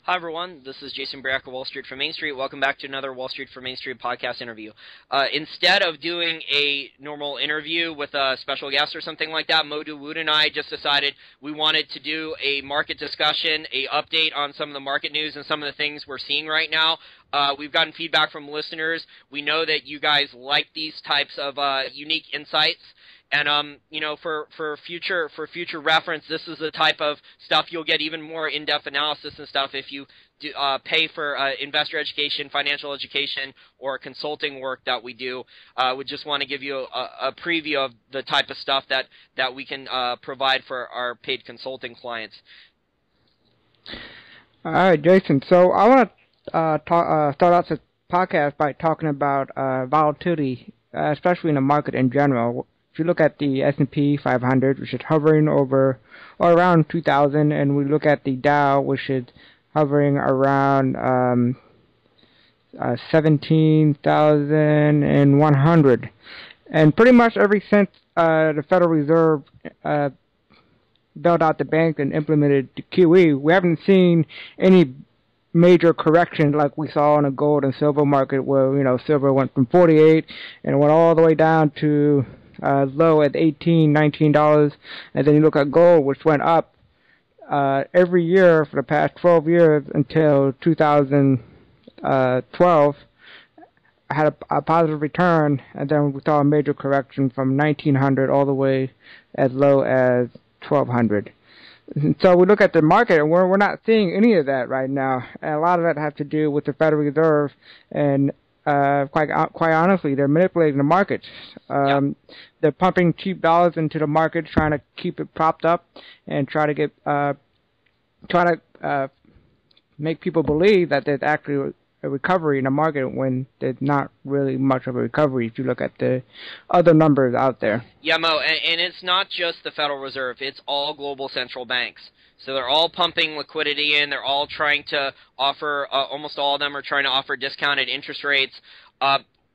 Hi everyone, this is Jason Brack of Wall Street for Main Street. Welcome back to another Wall Street for Main Street podcast interview. Instead of doing a normal interview with a special guest or something like that, Mo Wood and I just decided we wanted to do a market discussion, a update on some of the market news and some of the things we're seeing right now. We've gotten feedback from listeners. We know that you guys like these types of unique insights. And for future reference, this is the type of stuff you'll get even more in-depth analysis and stuff if you pay for investor education, financial education, or consulting work that we do. We just want to give you a preview of the type of stuff that we can provide for our paid consulting clients. All right, Jason. So I want to start out this podcast by talking about volatility, especially in the market in general. If you look at the S&P 500, which is hovering over or around 2,000, and we look at the Dow, which is hovering around 17,100, and pretty much ever since the Federal Reserve bailed out the banks and implemented the QE, we haven't seen any major correction like we saw in the gold and silver market, where silver went from 48 and went all the way down to low at $18, $19, and then you look at gold, which went up every year for the past 12 years until 2012, had a positive return, and then we saw a major correction from 1900 all the way as low as 1200. So we look at the market, and we're not seeing any of that right now, and a lot of that has to do with the Federal Reserve, and quite honestly, they're manipulating the markets. They're pumping cheap dollars into the market, trying to keep it propped up, and try to make people believe that there's actually a recovery in the market when there's not really much of a recovery if you look at the other numbers out there. Yeah, Mo, and it's not just the Federal Reserve. It's all global central banks. So they're all pumping liquidity in. They're all trying to offer, almost all of them are trying to offer discounted interest rates.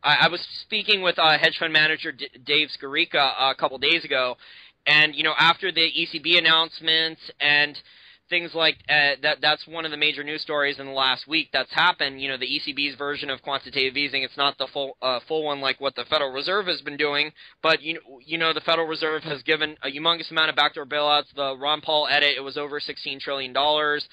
I was speaking with hedge fund manager Dave Scarica a couple days ago, and after the ECB announcements and things like that's one of the major news stories in the last week that's happened. The ECB's version of quantitative easing. It's not the full one like what the Federal Reserve has been doing, but the Federal Reserve has given a humongous amount of backdoor bailouts. The Ron Paul edit, it was over $16 trillion. There's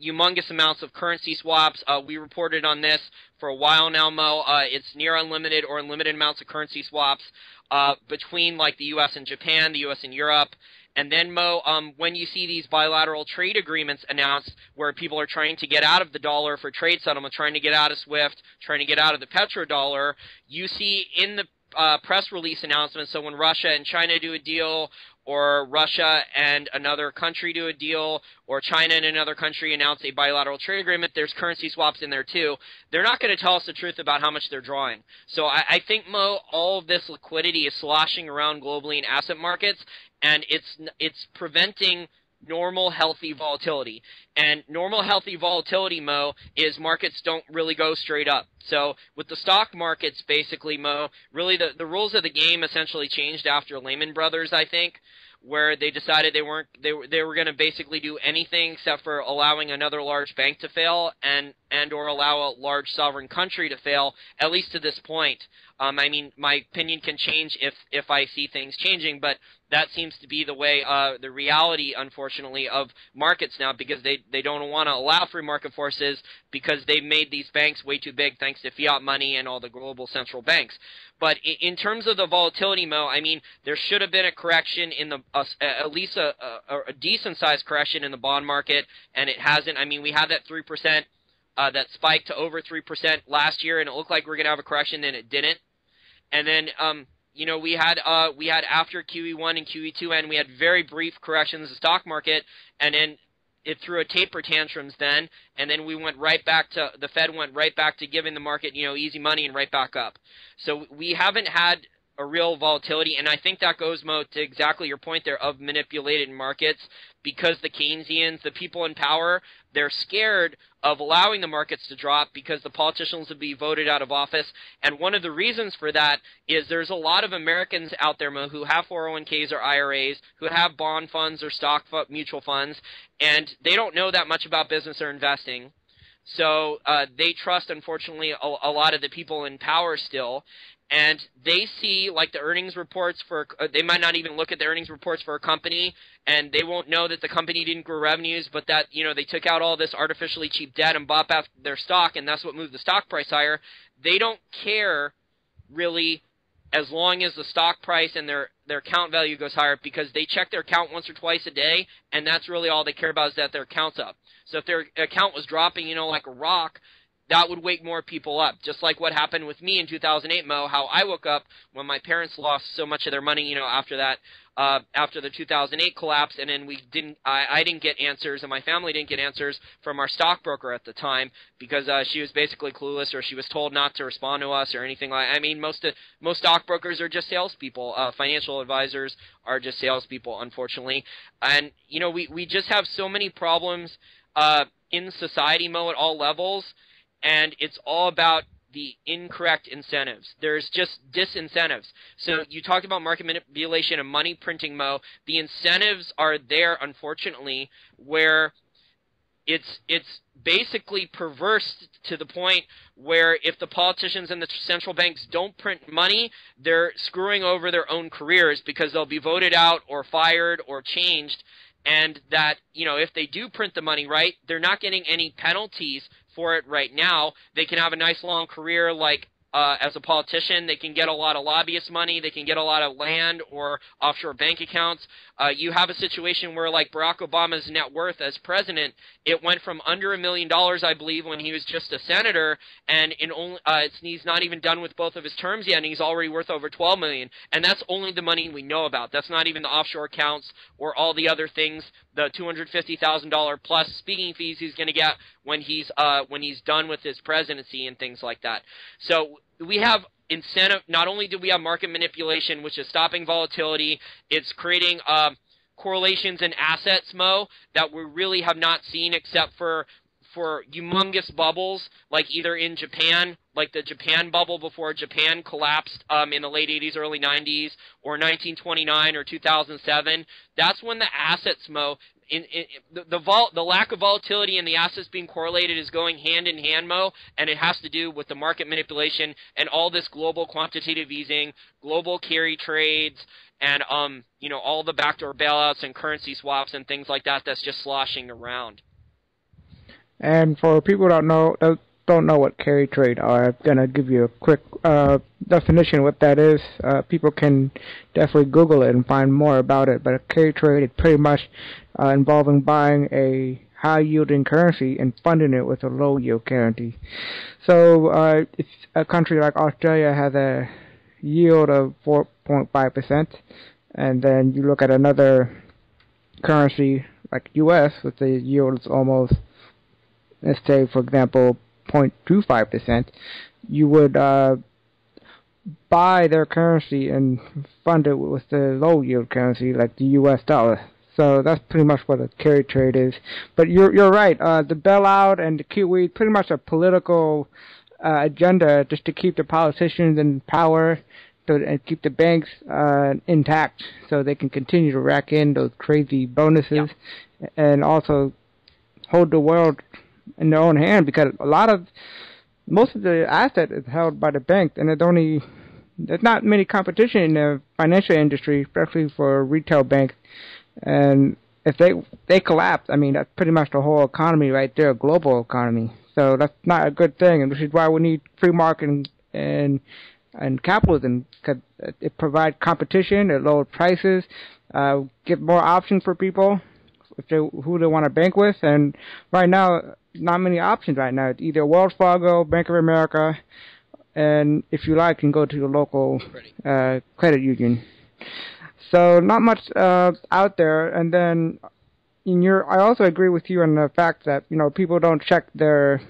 humongous amounts of currency swaps. We reported on this for a while now, Mo. It's near unlimited or unlimited amounts of currency swaps between like the U.S. and Japan, the U.S. and Europe. And then, Mo, when you see these bilateral trade agreements announced where people are trying to get out of the dollar for trade settlement, trying to get out of SWIFT, trying to get out of the petrodollar, you see in the press release announcements, so when Russia and China do a deal, or Russia and another country do a deal, or China and another country announce a bilateral trade agreement, there's currency swaps in there too. They're not going to tell us the truth about how much they're drawing. So I think, Mo, all of this liquidity is sloshing around globally in asset markets, and it's preventing normal, healthy volatility. And normal, healthy volatility, Mo, is markets don't really go straight up. So with the stock markets, basically, Mo, really the rules of the game essentially changed after Lehman Brothers, I think, where they decided they were going to basically do anything except for allowing another large bank to fail and or allow a large sovereign country to fail, at least to this point. I mean, my opinion can change if I see things changing, but that seems to be the way, the reality, unfortunately, of markets now, because they don't want to allow free market forces because they've made these banks way too big thanks to fiat money and all the global central banks. But in terms of the volatility, Mo, I mean, there should have been a correction in the at least a decent-sized correction in the bond market, and it hasn't. I mean, we had that 3%. That spiked to over 3% last year, and it looked like we were going to have a correction, and it didn't. And then, we had after QE1 and QE2, and we had very brief corrections in the stock market, and then it threw a taper tantrums then, and then we went right back to, the Fed went right back to giving the market, easy money and right back up. So we haven't had a real volatility, and I think that goes, Mo, to exactly your point there of manipulated markets, because the Keynesians, the people in power, they're scared of allowing the markets to drop because the politicians will be voted out of office. And one of the reasons for that is there's a lot of Americans out there, Mo, who have 401ks or IRAs, who have bond funds or stock mutual funds, and they don't know that much about business or investing. So they trust, unfortunately, a lot of the people in power still. And they see, like, the earnings reports for they might not even look at the earnings reports for a company, and they won't know that the company didn't grow revenues, but that, you know, they took out all this artificially cheap debt and bought back their stock, and that's what moved the stock price higher. They don't care, really, as long as the stock price and their account value goes higher, because they check their account once or twice a day, and that's really all they care about, is that their account's up. So if their account was dropping, you know, like a rock, that would wake more people up. Just like what happened with me in 2008, Mo, how I woke up when my parents lost so much of their money, you know, after that, after the 2008 collapse, and then I didn't get answers, and my family didn't get answers from our stockbroker at the time, because she was basically clueless, or she was told not to respond to us or anything like. I mean, most stockbrokers are just salespeople. Financial advisors are just salespeople, unfortunately. And you know, we just have so many problems in society, Mo, at all levels. And it's all about the incorrect incentives. There's just disincentives. So you talked about market manipulation and money printing, Mo. The incentives are there, unfortunately, where it's basically perverse to the point where if the politicians and the central banks don't print money, they're screwing over their own careers, because they'll be voted out or fired or changed. And that, you know, if they do print the money right, they're not getting any penalties for it right now. They can have a nice long career, like as a politician. They can get a lot of lobbyist money. They can get a lot of land or offshore bank accounts. You have a situation where, like, Barack Obama's net worth as president, it went from under $1 million, I believe, when he was just a senator, and he's not even done with both of his terms yet, and he's already worth over $12 million. And that's only the money we know about. That's not even the offshore accounts or all the other things, the $250,000 plus speaking fees he's going to get when he's done with his presidency and things like that. So we have incentive. Not only do we have market manipulation, which is stopping volatility, it's creating correlations in assets, Mo, that we really have not seen except for humongous bubbles, like either in Japan, like the Japan bubble before Japan collapsed in the late 80s, early 90s, or 1929 or 2007. That's when the assets, Mo, the lack of volatility and the assets being correlated is going hand in hand, Mo, and it has to do with the market manipulation and all this global quantitative easing, global carry trades, and you know, all the backdoor bailouts and currency swaps and things like that that's just sloshing around. And for people who don't know what carry trade are, I'm gonna give you a quick definition of what that is. People can definitely Google it and find more about it. But a carry trade is pretty much involving buying a high-yielding currency and funding it with a low-yield currency. So if a country like Australia has a yield of 4.5%, and then you look at another currency like U.S. with the yield is almost, let's say, for example, 0.25%, you would buy their currency and fund it with the low-yield currency like the U.S. dollar. So that's pretty much what a carry trade is. But you're right. The bailout and the QE is pretty much a political agenda just to keep the politicians in power and keep the banks intact so they can continue to rack in those crazy bonuses, and also hold the world in their own hand, because most of the asset is held by the bank, and there's not many competition in the financial industry, especially for retail banks. And if they collapse, I mean, that's pretty much the whole economy right there, global economy. So that's not a good thing, and which is why we need free market and capitalism, because it provides competition, it lowers prices, give more options for people who they want to bank with. And right now, not many options right now. It's either Wells Fargo, Bank of America, and if you like, you can go to your local credit union. So not much out there. And then I also agree with you on the fact that, you know, people don't check their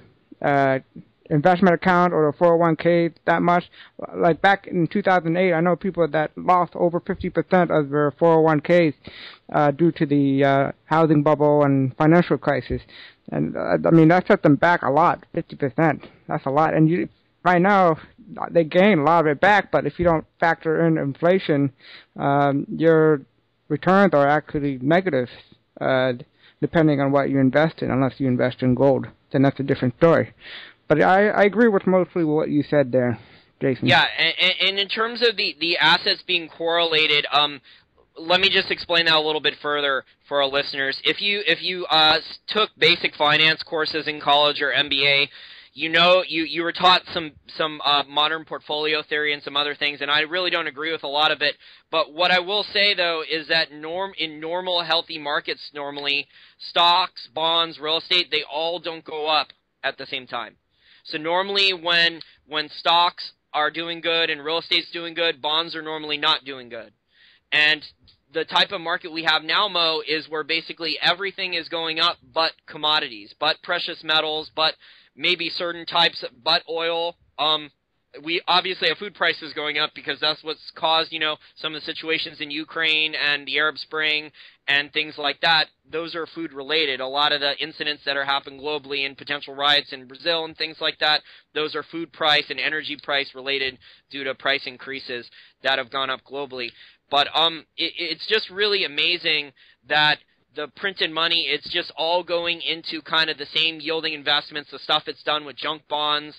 investment account or a 401k that much. Like back in 2008, I know people that lost over 50% of their 401ks due to the housing bubble and financial crisis. And I mean, that set them back a lot, 50%. That's a lot. And right now, they gain a lot of it back, but if you don't factor in inflation, your returns are actually negative, depending on what you invest in, unless you invest in gold. Then that's a different story. But I agree with mostly what you said there, Jason. Yeah, and in terms of the assets being correlated, let me just explain that a little bit further for our listeners. If you took basic finance courses in college or MBA, you were taught some modern portfolio theory and some other things, and I really don't agree with a lot of it. But what I will say, though, is that in normal, healthy markets, normally, stocks, bonds, real estate, they all don't go up at the same time. So normally when stocks are doing good and real estate's doing good, bonds are normally not doing good. And the type of market we have now, Mo, is where basically everything is going up but commodities, but precious metals, but maybe certain types, but oil. We obviously have food prices going up because that's what's caused, some of the situations in Ukraine and the Arab Spring and things like that. Those are food related. A lot of the incidents that are happening globally and potential riots in Brazil and things like that, those are food price and energy price related due to price increases that have gone up globally. But it's just really amazing that the printed money, it's just all going into kind of the same yielding investments, the stuff it's done with junk bonds.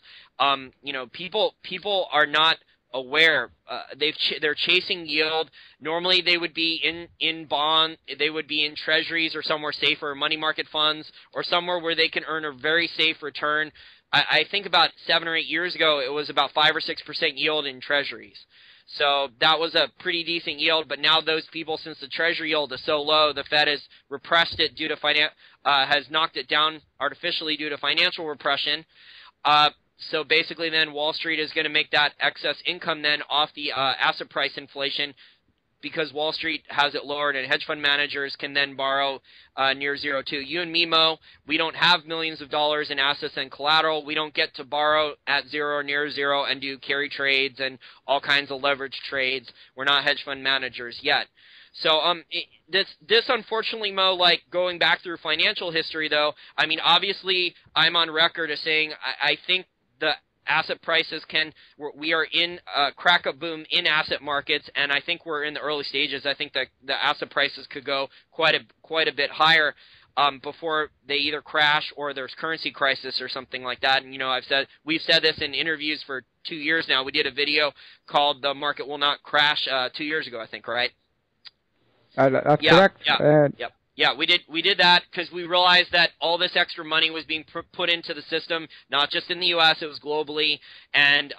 People are not aware. They're chasing yield. Normally they would be in bond, they would be in treasuries or somewhere safer, money market funds, or somewhere where they can earn a very safe return. I think about 7 or 8 years ago, it was about 5 or 6% yield in treasuries. So that was a pretty decent yield, but now those people, since the treasury yield is so low, the Fed has repressed it due to has knocked it down artificially due to financial repression. So basically then Wall Street is going to make that excess income then off the asset price inflation, because Wall Street has it lowered and hedge fund managers can then borrow near zero too. You and me, Mo, we don't have millions of dollars in assets and collateral. We don't get to borrow at zero or near zero and do carry trades and all kinds of leverage trades. We're not hedge fund managers yet. So this unfortunately, Mo, like going back through financial history though, I mean, obviously I'm on record as saying I think the asset prices we are in a crack-up boom in asset markets, and I think we're in the early stages. I think that the asset prices could go quite a bit higher before they either crash or there's currency crisis or something like that. And we've said this in interviews for 2 years now. We did a video called "The Market Will Not Crash" 2 years ago, I think, right? That's correct. Yep. Yeah, we did that because we realized that all this extra money was being put into the system, not just in the U.S., it was globally. And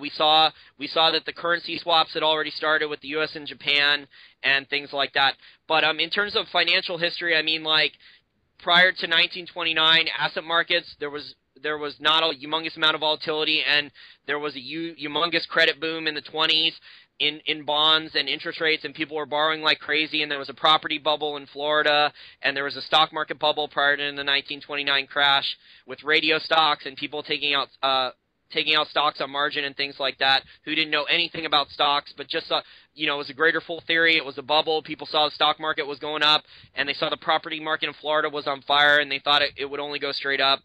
we saw that the currency swaps had already started with the U.S. and Japan and things like that. But in terms of financial history, I mean, like prior to 1929, asset markets, there was not a humongous amount of volatility, and there was a humongous credit boom in the 20s. In bonds and interest rates, and people were borrowing like crazy, and there was a property bubble in Florida, and there was a stock market bubble prior to the 1929 crash with radio stocks and people taking out stocks on margin and things like that who didn't know anything about stocks, but just saw, it was a greater fool theory. It was a bubble. People saw the stock market was going up, and they saw the property market in Florida was on fire, and they thought it would only go straight up.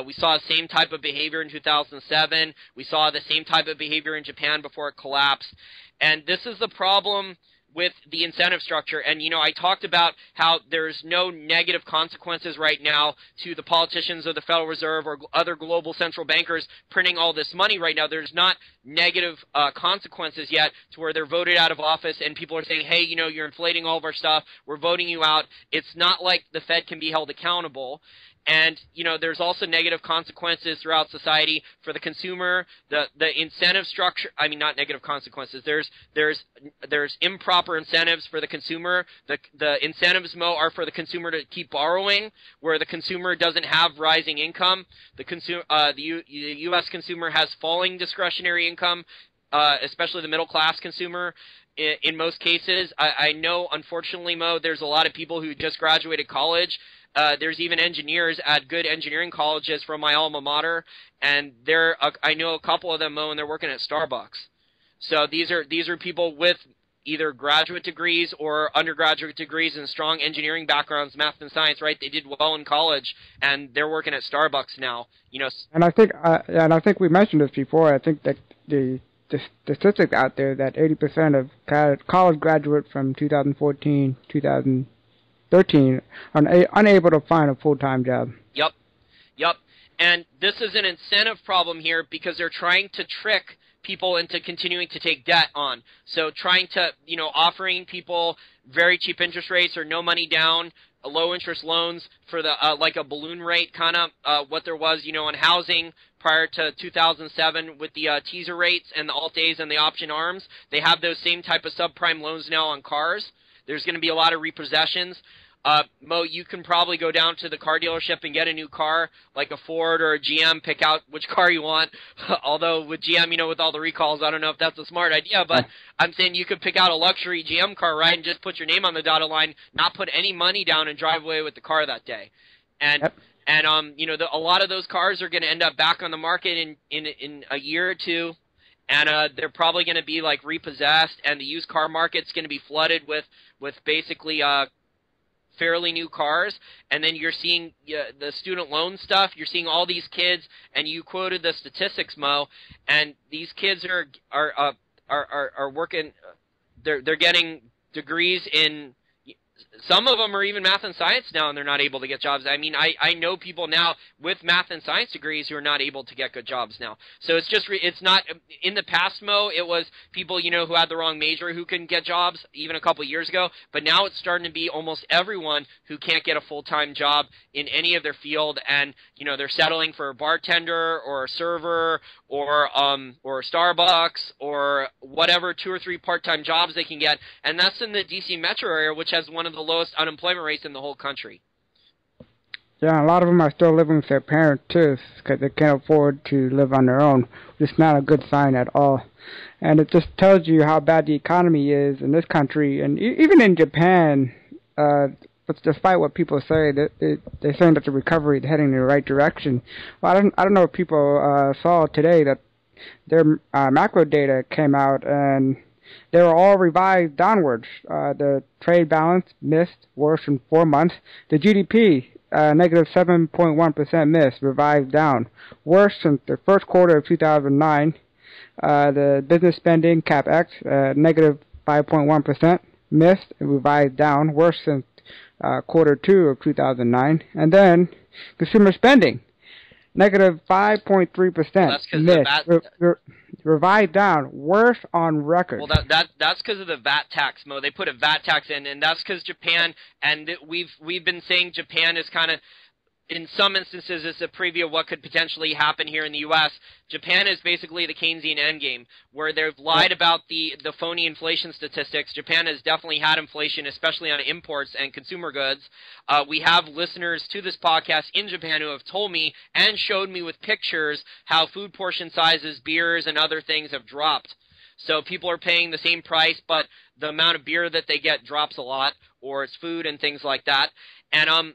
We saw the same type of behavior in 2007. We saw the same type of behavior in Japan before it collapsed. And this is the problem with the incentive structure. And, I talked about how there's no negative consequences right now to the politicians of the Federal Reserve or other global central bankers printing all this money right now. There's not negative consequences yet to where they're voted out of office and people are saying, hey, you're inflating all of our stuff. We're voting you out. It's not like the Fed can be held accountable. And, there's also negative consequences throughout society for the consumer, the incentive structure. I mean, not negative consequences. There's improper incentives for the consumer. The incentives, Mo, are for the consumer to keep borrowing, where the consumer doesn't have rising income. The U.S. consumer has falling discretionary income. especially the middle class consumer. In most cases, I know, unfortunately, Mo, there's a lot of people who just graduated college. There's even engineers at good engineering colleges from my alma mater, and I know a couple of them, Mo, and they're working at Starbucks. So these are people with either graduate degrees or undergraduate degrees and strong engineering backgrounds, math and science, right? They did well in college, and they're working at Starbucks now. And I think we mentioned this before. I think that the statistics out there that 80% of college graduates from 2014, 2013 are unable to find a full-time job. Yep. And this is an incentive problem here because they're trying to trick people into continuing to take debt on. So trying to, offering people very cheap interest rates or no money down, low interest loans for the like a balloon rate kind of what there was, on housing prior to 2007 with the teaser rates and the Alt-A's and the option arms. They have those same type of subprime loans now on cars. There's going to be a lot of repossessions. Mo, you can probably go down to the car dealership and get a new car, like a Ford or a GM, pick out which car you want. Although with GM, with all the recalls, I don't know if that's a smart idea, but I'm saying you could pick out a luxury GM car, right, and just put your name on the dotted line, not put any money down and drive away with the car that day. And a lot of those cars are going to end up back on the market in a year or two. And they're probably going to be like repossessed, and the used car market's going to be flooded with basically fairly new cars. And then you're seeing the student loan stuff. You're seeing all these kids, and you quoted the statistics, Mo. And these kids are working. They're getting degrees in. Some of them are even math and science now, and they're not able to get jobs. I mean, I know people now with math and science degrees who are not able to get good jobs now. So it's not, in the past, Mo, it was people, who had the wrong major who couldn't get jobs even a couple years ago. But now it's starting to be almost everyone who can't get a full-time job in any of their field, and, they're settling for a bartender or a server or Starbucks or whatever 2 or 3 part-time jobs they can get. And that's in the D.C. metro area, which has one of the lowest unemployment rates in the whole country. Yeah, a lot of them are still living with their parents, too, because they can't afford to live on their own. It's not a good sign at all. And it just tells you how bad the economy is in this country. And even in Japan, but despite what people say, they're saying that the recovery is heading in the right direction. Well, I don't know if people saw today that their macro data came out, and they were all revised downwards. The trade balance missed, worse in 4 months. The GDP, negative 7.1% miss, revised down, worse since the first quarter of 2009. The business spending, CapEx, negative 5.1%, missed, revised down, worse since quarter 2 of 2009. And then consumer spending, negative 5.3%, revised down, worse on record. Well, that's because of the VAT tax, Mo. They put a VAT tax in, and that's because Japan, and we've been saying Japan is kind of, in some instances, it's a preview of what could potentially happen here in the U.S. Japan is basically the Keynesian endgame, where they've lied about the phony inflation statistics. Japan has definitely had inflation, especially on imports and consumer goods. We have listeners to this podcast in Japan who have told me and showed me with pictures how food portion sizes, beers, and other things have dropped. So people are paying the same price, but the amount of beer that they get drops a lot, or it's food and things like that. And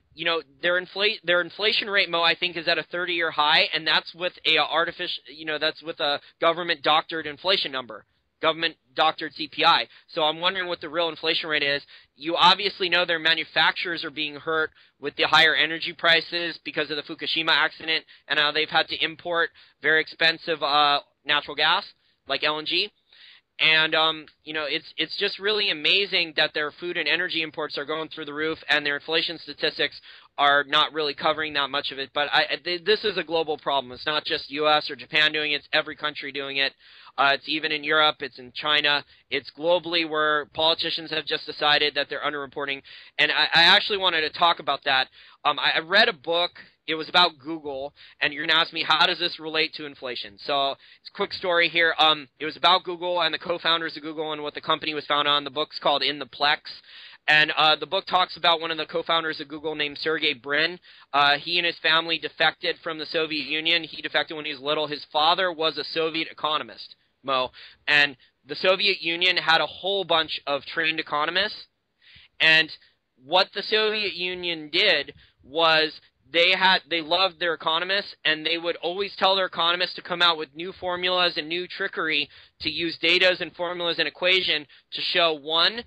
their inflation rate, Mo, I think is at a 30-year high, and that's with that's with a government doctored inflation number, government doctored CPI. So I'm wondering what the real inflation rate is. You obviously know their manufacturers are being hurt with the higher energy prices because of the Fukushima accident, and how they've had to import very expensive natural gas like LNG. And, it's just really amazing that their food and energy imports are going through the roof, and their inflation statistics are not really covering that much of it. But this is a global problem. It's not just U.S. or Japan doing it. It's every country doing it. It's even in Europe. It's in China. It's globally, where politicians have just decided that they're underreporting. And I actually wanted to talk about that. I read a book. It was about Google, and you're going to ask me, how does this relate to inflation? So it's a quick story here. It was about Google and the co-founders of Google and what the company was founded on. The book's called In the Plex. And the book talks about one of the co-founders of Google named Sergey Brin. He and his family defected from the Soviet Union. He defected when he was little. His father was a Soviet economist. Mo. And the Soviet Union had a whole bunch of trained economists. And what the Soviet Union did was they loved their economists, and they would always tell their economists to come out with new formulas and new trickery to use data and formulas and equation to show, one,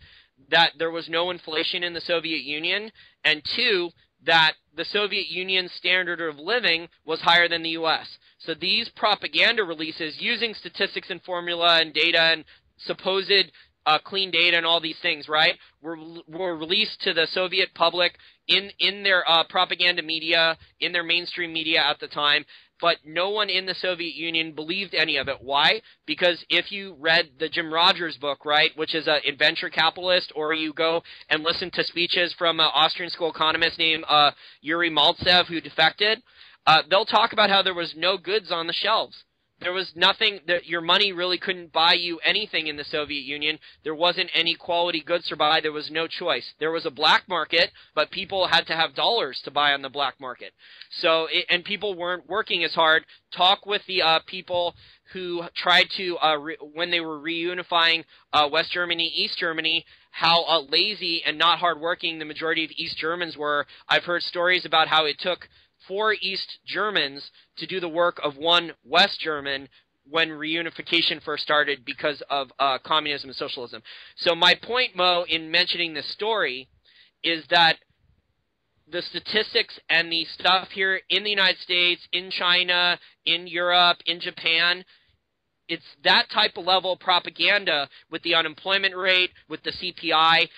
that there was no inflation in the Soviet Union, and two, that the Soviet Union's standard of living was higher than the U.S. So these propaganda releases using statistics and formula and data and supposed clean data and all these things, right, were released to the Soviet public in their propaganda media, in their mainstream media at the time. But no one in the Soviet Union believed any of it. Why? Because if you read the Jim Rogers book, right, which is a venture capitalist, or you go and listen to speeches from an Austrian school economist named Yuri Maltsev who defected, they'll talk about how there was no goods on the shelves. There was nothing, that your money really couldn't buy you anything in the Soviet Union. There wasn't any quality goods to buy. There was no choice. There was a black market, but people had to have dollars to buy on the black market. So, and people weren't working as hard. Talk with the people who tried to, when they were reunifying West Germany, East Germany, how lazy and not hardworking the majority of East Germans were. I've heard stories about how it took 4 East Germans to do the work of 1 West German when reunification first started because of communism and socialism. So my point, Mo, in mentioning this story is that the statistics and the stuff here in the United States, in China, in Europe, in Japan, it's that type of level of propaganda with the unemployment rate, with the CPI.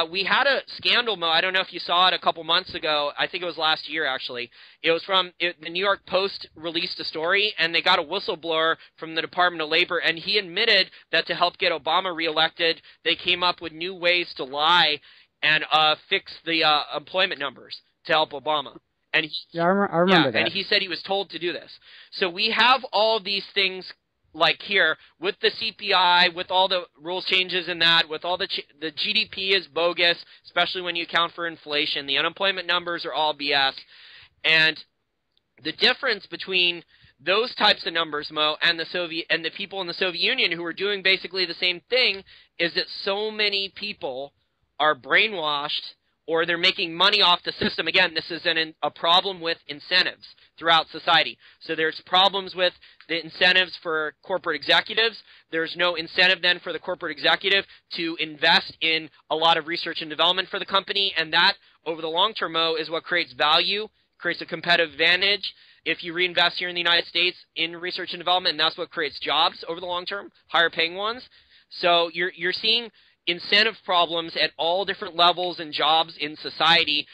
We had a scandal, Mo. I don't know if you saw it a couple months ago. I think it was last year, actually. It was the New York Post released a story, and they got a whistleblower from the Department of Labor, and he admitted that to help get Obama reelected, they came up with new ways to lie and fix the employment numbers to help Obama. And I remember that. And he said he was told to do this. So we have all of these things like here, with the CPI, with all the rules changes in that, with all the GDP is bogus, especially when you account for inflation. The unemployment numbers are all BS. And the difference between those types of numbers, Mo, and the people in the Soviet Union who were doing basically the same thing is that so many people are brainwashed, or they're making money off the system. Again, this is a problem with incentives throughout society. So there's problems with the incentives for corporate executives. There's no incentive then for the corporate executive to invest in a lot of research and development for the company, and that, over the long term, Mo, is what creates value, creates a competitive advantage. If you reinvest here in the United States in research and development, and that's what creates jobs over the long term, higher paying ones. So you're seeing incentive problems at all different levels and jobs in society,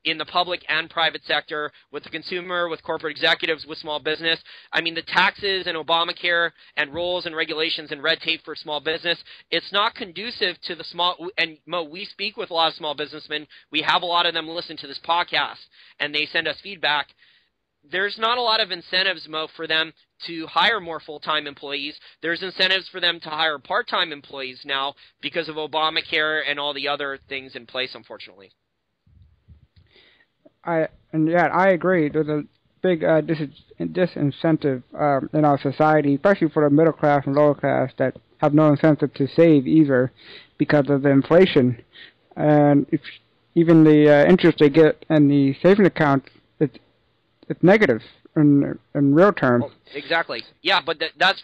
in the public and private sector, with the consumer, with corporate executives, with small business. I mean, the taxes and Obamacare and rules and regulations and red tape for small business, it's not conducive to the small, and Mo, we speak with a lot of small businessmen. We have a lot of them listen to this podcast, and they send us feedback. There's not a lot of incentives, Mo, for them to hire more full-time employees. There's incentives for them to hire part-time employees now because of Obamacare and all the other things in place, unfortunately. I agree. There's a big disincentive in our society, especially for the middle class and lower class that have no incentive to save either because of the inflation. And even the interest they get in the savings account, it's negative in real terms. Oh, exactly. Yeah, but that's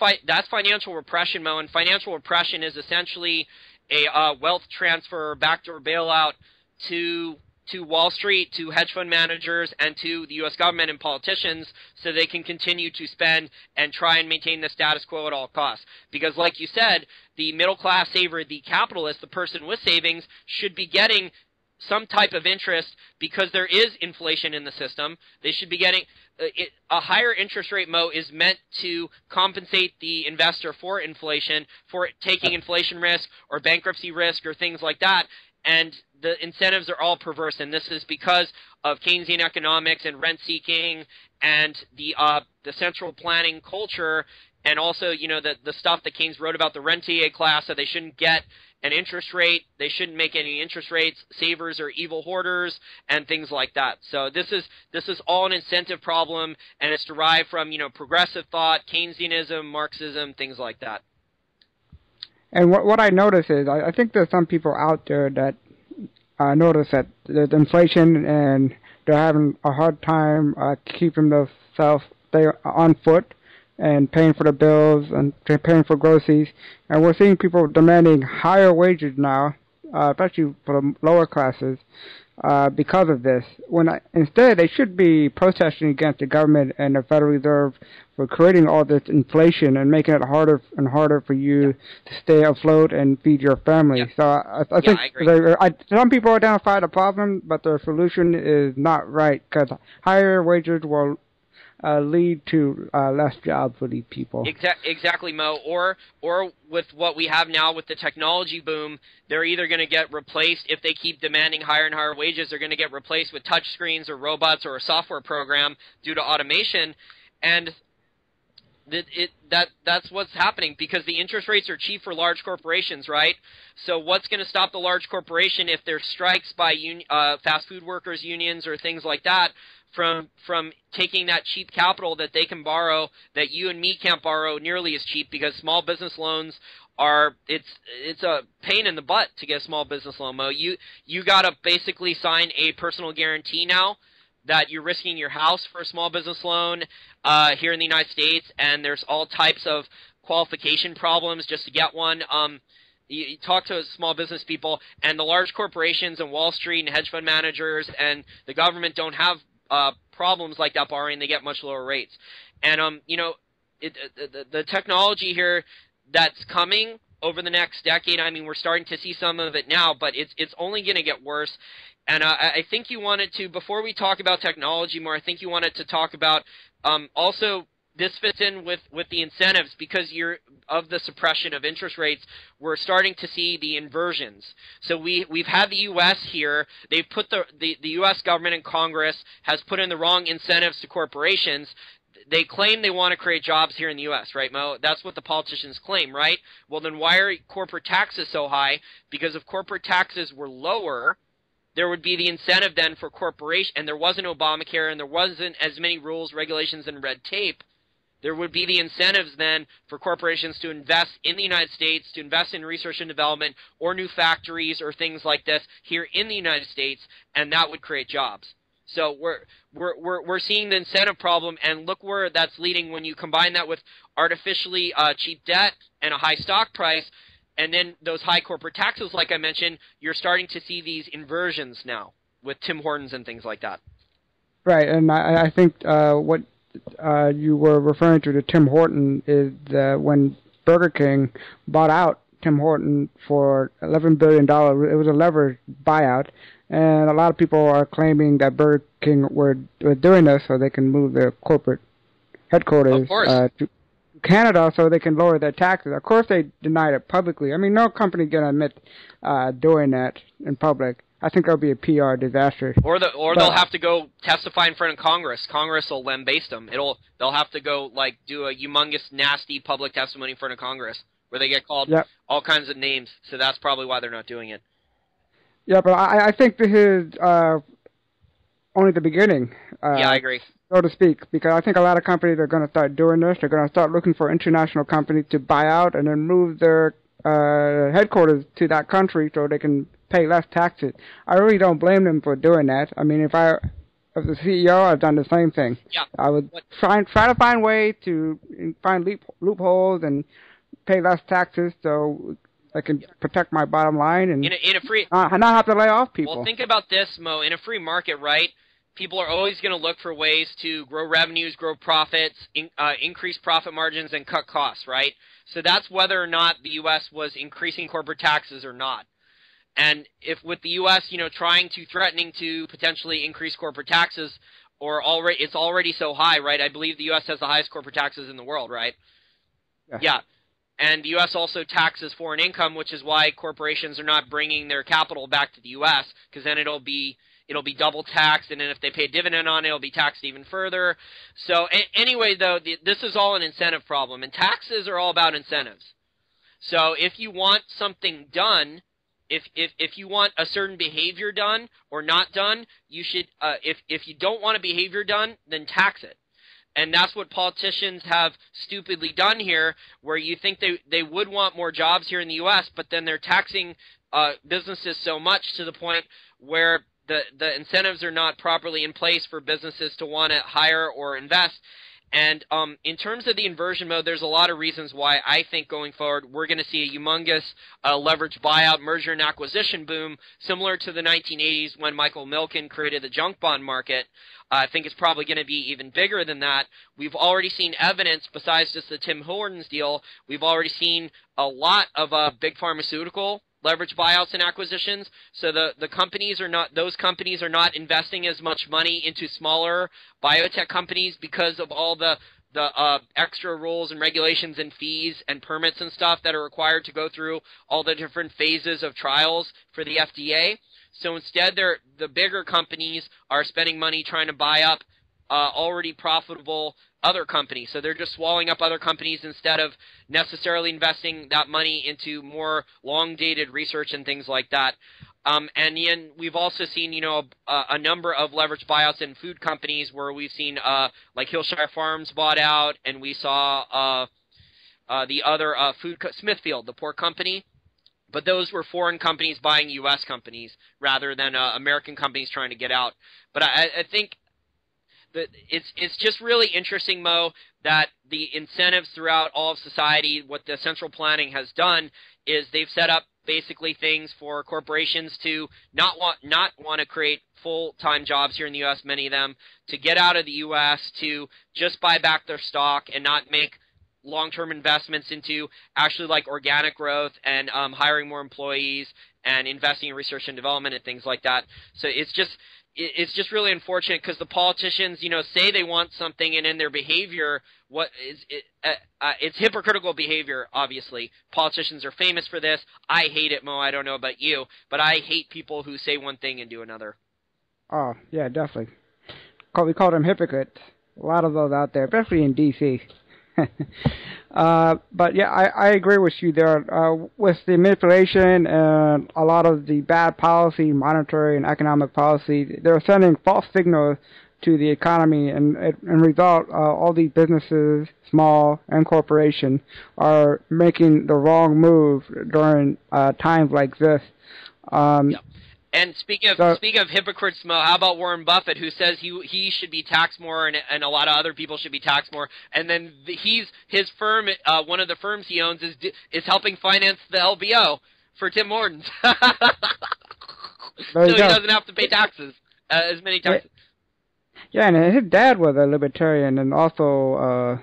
financial repression, Mo, and financial repression is essentially a wealth transfer, backdoor bailout to Wall Street, to hedge fund managers, and to the U.S. government and politicians so they can continue to spend and try and maintain the status quo at all costs. Because like you said, the middle class saver, the capitalist, the person with savings, should be getting some type of interest because there is inflation in the system. They should be getting a higher interest rate, Mo, is meant to compensate the investor for inflation, for taking inflation risk or bankruptcy risk or things like that. And the incentives are all perverse, and this is because of Keynesian economics and rent-seeking and the central planning culture, and also, you know, the stuff that Keynes wrote about the rentier class, so they shouldn't get an interest rate, they shouldn't make any interest rates, savers are evil hoarders, and things like that. So this is all an incentive problem, and it's derived from, you know, progressive thought, Keynesianism, Marxism, things like that. And what I notice is I think there's some people out there that notice that there's inflation and they're having a hard time keeping themselves on foot and paying for the bills and paying for groceries. And we're seeing people demanding higher wages now, especially for the lower classes, because of this. Instead, they should be protesting against the government and the Federal Reserve for creating all this inflation and making it harder and harder for you to stay afloat and feed your family. Yeah. So I think some people identify the problem, but the solution is not right, because higher wages will lead to less jobs for these people. Exactly, Mo. Or with what we have now with the technology boom, they're either going to get replaced, if they keep demanding higher and higher wages, they're going to get replaced with touch screens or robots or a software program due to automation. And that's what's happening, because the interest rates are cheap for large corporations, right? So what's going to stop the large corporation if there's strikes by fast food workers unions or things like that from taking that cheap capital that they can borrow, that you and me can't borrow nearly as cheap, because small business loans it's a pain in the butt to get a small business loan, Mo. You got to basically sign a personal guarantee now that you're risking your house for a small business loan here in the United States, and there's all types of qualification problems just to get one. You talk to small business people, and the large corporations and Wall Street and hedge fund managers and the government don't have problems like that borrowing. They get much lower rates. And the technology here that's coming over the next decade, I mean, we're starting to see some of it now, but it's only going to get worse. And I think you wanted to, before we talk about technology more, I think you wanted to talk about also this fits in with the incentives, because of the suppression of interest rates, we're starting to see the inversions. So we've had the U.S. here. They've put the U.S. government and Congress has put in the wrong incentives to corporations. They claim they want to create jobs here in the U.S., right, Mo? That's what the politicians claim, right? Well, then why are corporate taxes so high? Because if corporate taxes were lower, there would be the incentive then for corporation, and there wasn't Obamacare, and there wasn't as many rules, regulations, and red tape. There would be the incentives then for corporations to invest in the United States, to invest in research and development or new factories or things like this here in the United States, and that would create jobs. So we're seeing the incentive problem, and look where that's leading when you combine that with artificially cheap debt and a high stock price, and then those high corporate taxes, like I mentioned. You're starting to see these inversions now with Tim Hortons and things like that. Right, and I think what you were referring to Tim Horton is when Burger King bought out Tim Horton for $11 billion. It was a leveraged buyout, and a lot of people are claiming that Burger King were doing this so they can move their corporate headquarters to Canada so they can lower their taxes. Of course, they denied it publicly. I mean, no company can admit doing that in public. I think that'll be a PR disaster. Or they'll have to go testify in front of Congress. Congress will lambaste them. They'll have to go do a humongous, nasty public testimony in front of Congress where they get called all kinds of names. So that's probably why they're not doing it. Yeah, but I think this is only the beginning. Yeah, I agree. So to speak, because I think a lot of companies are going to start doing this. They're going to start looking for international companies to buy out and then move their headquarters to that country so they can pay less taxes. I really don't blame them for doing that. I mean, if I was the CEO, I've done the same thing. Yeah. I would try to find ways to find loopholes and pay less taxes so I can protect my bottom line and in a free not have to lay off people. Well, think about this, Mo. In a free market, right? People are always going to look for ways to grow revenues, grow profits, increase profit margins, and cut costs, right? So that's whether or not the U.S. was increasing corporate taxes or not. And if with the U.S., threatening to potentially increase corporate taxes, it's already so high, right? I believe the U.S. has the highest corporate taxes in the world, right? Yeah. And the U.S. also taxes foreign income, which is why corporations are not bringing their capital back to the U.S., because then it'll be double taxed, and then if they pay a dividend on it, it'll be taxed even further. So anyway, though, this is all an incentive problem, and taxes are all about incentives. So if you want something done, if you want a certain behavior done or not done, you should. If you don't want a behavior done, then tax it. And that's what politicians have stupidly done here, where you think they would want more jobs here in the U.S., but then they're taxing businesses so much to the point where the incentives are not properly in place for businesses to want to hire or invest. And in terms of the inversion mode, there's a lot of reasons why I think going forward we're going to see a humongous leveraged buyout merger and acquisition boom, similar to the 1980s when Michael Milken created the junk bond market. I think it's probably going to be even bigger than that. We've already seen evidence, besides just the Tim Hortons deal, we've already seen a lot of big pharmaceutical leverage buyouts and acquisitions. So those companies are not investing as much money into smaller biotech companies because of all the extra rules and regulations and fees and permits and stuff that are required to go through all the different phases of trials for the FDA. So instead, the bigger companies are spending money trying to buy up already profitable other companies. So they're just swallowing up other companies instead of necessarily investing that money into more long-dated research and things like that. And then we've also seen, a number of leveraged buyouts in food companies where we've seen like Hillshire Farms bought out, and we saw the other Smithfield, the pork company. But those were foreign companies buying U.S. companies rather than American companies trying to get out. But I think it's just really interesting, Mo, that the incentives throughout all of society, what the central planning has done is they've set up basically things for corporations to not want to create full-time jobs here in the U.S., many of them, to get out of the U.S., to just buy back their stock and not make long-term investments into actually like organic growth and hiring more employees and investing in research and development and things like that. So it's just really unfortunate because the politicians, say they want something, and in their behavior, it's hypocritical behavior, obviously. Politicians are famous for this. I hate it, Mo. I don't know about you, but I hate people who say one thing and do another. Oh, yeah, definitely. We call them hypocrites. A lot of those out there, especially in D.C. But yeah, I agree with you there. With the manipulation and a lot of the bad policy, monetary and economic policy, they're sending false signals to the economy, and in result, all these businesses, small and corporation, are making the wrong move during times like this. Yep. And speaking of hypocrites, Mo, how about Warren Buffett, who says he should be taxed more and a lot of other people should be taxed more, and then his firm, one of the firms he owns, is helping finance the LBO for Tim Hortons, so he doesn't have to pay taxes as many taxes. Yeah, and his dad was a libertarian and also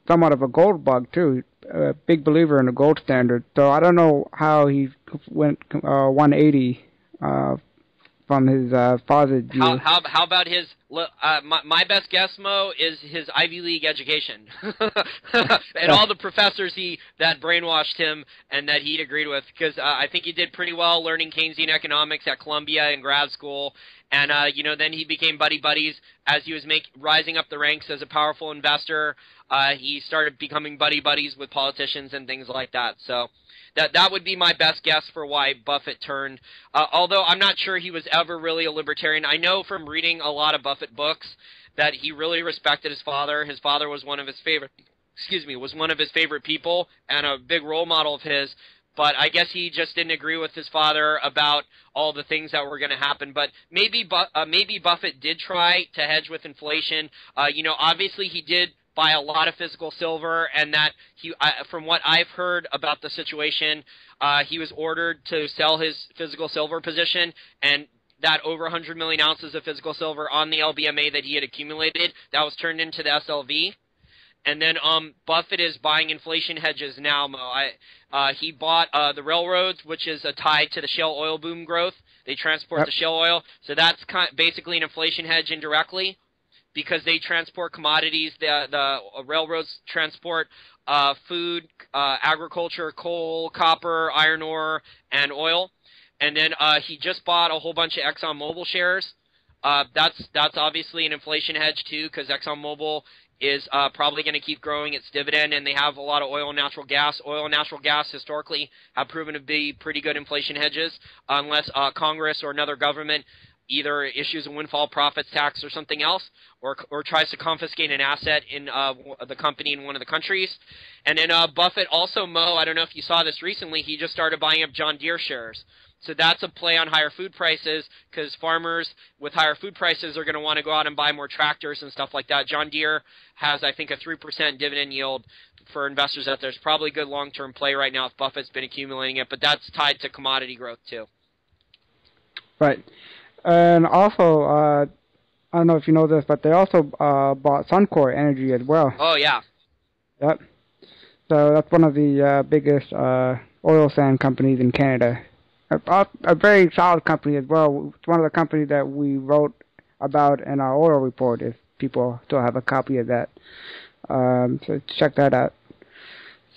somewhat of a gold bug too, a big believer in the gold standard. So I don't know how he went 180. From his father's view. How about his? My best guess, Mo, is his Ivy League education, and all the professors that brainwashed him and that he'd agreed with. Because I think he did pretty well learning Keynesian economics at Columbia in grad school, and then he became buddies as he was rising up the ranks as a powerful investor. He started becoming buddies with politicians and things like that. So. That would be my best guess for why Buffett turned. Although I'm not sure he was ever really a libertarian. I know from reading a lot of Buffett books that he really respected his father. His father was one of his favorite people and a big role model of his. But I guess he just didn't agree with his father about all the things that were going to happen. But maybe Buffett did try to hedge with inflation. Obviously he did buy a lot of physical silver, and that from what I've heard about the situation, he was ordered to sell his physical silver position, and that over 100 million ounces of physical silver on the LBMA that he had accumulated, that was turned into the SLV. And then Buffett is buying inflation hedges now, Mo. He bought the railroads, which is a tie to the shale oil boom growth. They transport the shale oil, so that's basically an inflation hedge indirectly, because they transport commodities. The railroads transport food, agriculture, coal, copper, iron ore, and oil. And then he just bought a whole bunch of ExxonMobil shares. That's obviously an inflation hedge too, because ExxonMobil is probably going to keep growing its dividend, and they have a lot of oil and natural gas. Oil and natural gas historically have proven to be pretty good inflation hedges, unless Congress or another government either issues a windfall profits tax or something else, or tries to confiscate an asset in the company in one of the countries. And then Buffett also, Mo, I don't know if you saw this recently, he just started buying up John Deere shares. So that's a play on higher food prices, because farmers with higher food prices are going to want to go out and buy more tractors and stuff like that. John Deere has, I think, a 3% dividend yield for investors out there. It's probably a good long-term play right now if Buffett's been accumulating it, but that's tied to commodity growth too. Right. And also, I don't know if you know this, but they also bought Suncor Energy as well. Oh, yeah. Yep. So that's one of the biggest oil sand companies in Canada. A very solid company as well. It's one of the companies that we wrote about in our oil report, if people still have a copy of that. So check that out.